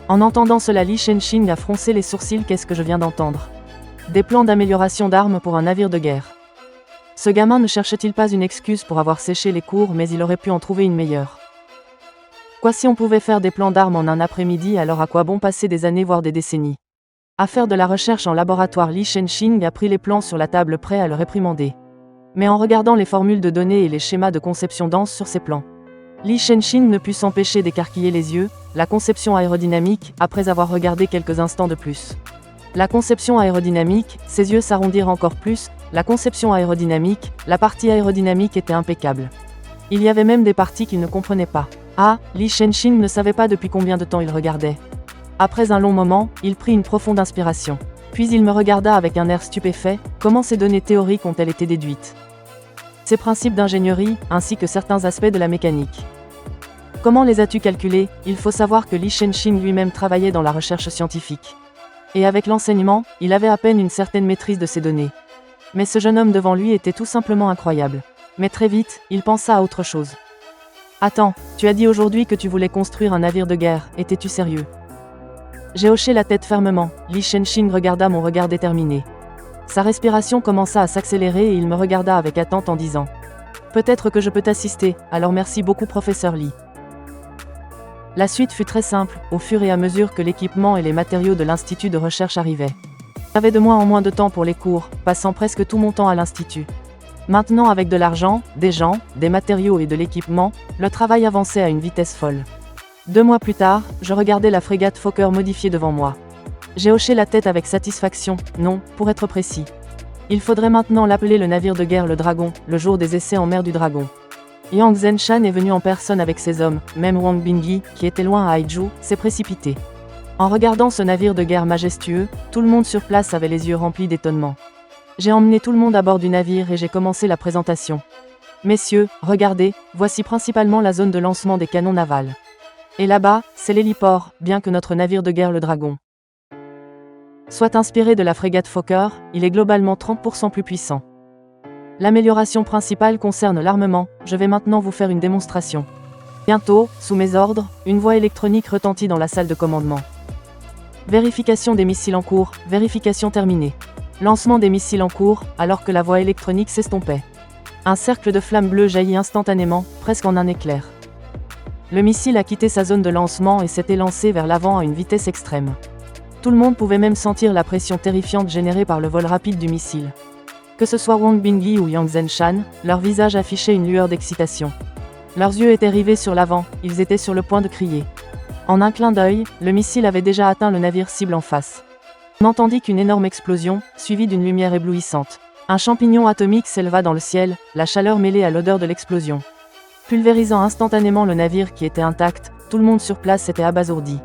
A: En entendant cela, Li Shenxing a froncé les sourcils. Qu'est-ce que je viens d'entendre? Des plans d'amélioration d'armes pour un navire de guerre. Ce gamin ne cherchait-il pas une excuse pour avoir séché les cours, mais il aurait pu en trouver une meilleure. Quoi si on pouvait faire des plans d'armes en un après-midi, alors à quoi bon passer des années voire des décennies à faire de la recherche en laboratoire? Li Shenxing a pris les plans sur la table prêt à le réprimander. Mais en regardant les formules de données et les schémas de conception denses sur ces plans, Li Shenxing ne put s'empêcher d'écarquiller les yeux. La conception aérodynamique, après avoir regardé quelques instants de plus. La conception aérodynamique, ses yeux s'arrondirent encore plus. La conception aérodynamique, la partie aérodynamique était impeccable. Il y avait même des parties qu'il ne comprenait pas. Ah, Li Shenxing ne savait pas depuis combien de temps il regardait. Après un long moment, il prit une profonde inspiration. Puis il me regarda avec un air stupéfait. Comment ces données théoriques ont-elles été déduites? Ces principes d'ingénierie, ainsi que certains aspects de la mécanique. Comment les as-tu calculés? Il faut savoir que Li Shenxing lui-même travaillait dans la recherche scientifique. Et avec l'enseignement, il avait à peine une certaine maîtrise de ces données. Mais ce jeune homme devant lui était tout simplement incroyable. Mais très vite, il pensa à autre chose. Attends, tu as dit aujourd'hui que tu voulais construire un navire de guerre, étais-tu sérieux? J'ai hoché la tête fermement. Li Shenxing regarda mon regard déterminé. Sa respiration commença à s'accélérer et il me regarda avec attente en disant « Peut-être que je peux t'assister, alors merci beaucoup professeur Li. » La suite fut très simple, au fur et à mesure que l'équipement et les matériaux de l'institut de recherche arrivaient. J'avais de moins en moins de temps pour les cours, passant presque tout mon temps à l'institut. Maintenant, avec de l'argent, des gens, des matériaux et de l'équipement, le travail avançait à une vitesse folle. 2 mois plus tard, je regardais la frégate Fokker modifiée devant moi. J'ai hoché la tête avec satisfaction. Non, pour être précis. Il faudrait maintenant l'appeler le navire de guerre le Dragon, le jour des essais en mer du Dragon. Yang Zhenshan est venu en personne avec ses hommes, même Wang Bingyi, qui était loin à Haizhou, s'est précipité. En regardant ce navire de guerre majestueux, tout le monde sur place avait les yeux remplis d'étonnement. J'ai emmené tout le monde à bord du navire et j'ai commencé la présentation. Messieurs, regardez, voici principalement la zone de lancement des canons navals. Et là-bas, c'est l'héliport, bien que notre navire de guerre le Dragon soit inspiré de la frégate Fokker, il est globalement 30% plus puissant. L'amélioration principale concerne l'armement. Je vais maintenant vous faire une démonstration. Bientôt, sous mes ordres, une voix électronique retentit dans la salle de commandement. Vérification des missiles en cours, vérification terminée. Lancement des missiles en cours, alors que la voix électronique s'estompait. Un cercle de flammes bleues jaillit instantanément, presque en un éclair. Le missile a quitté sa zone de lancement et s'est élancé vers l'avant à une vitesse extrême. Tout le monde pouvait même sentir la pression terrifiante générée par le vol rapide du missile. Que ce soit Wang Bingyi ou Yang Zhenshan, leur visage affichait une lueur d'excitation. Leurs yeux étaient rivés sur l'avant, ils étaient sur le point de crier. En un clin d'œil, le missile avait déjà atteint le navire cible en face. On n'entendit qu'une énorme explosion, suivie d'une lumière éblouissante. Un champignon atomique s'éleva dans le ciel, la chaleur mêlée à l'odeur de l'explosion. Pulvérisant instantanément le navire qui était intact, tout le monde sur place était abasourdi.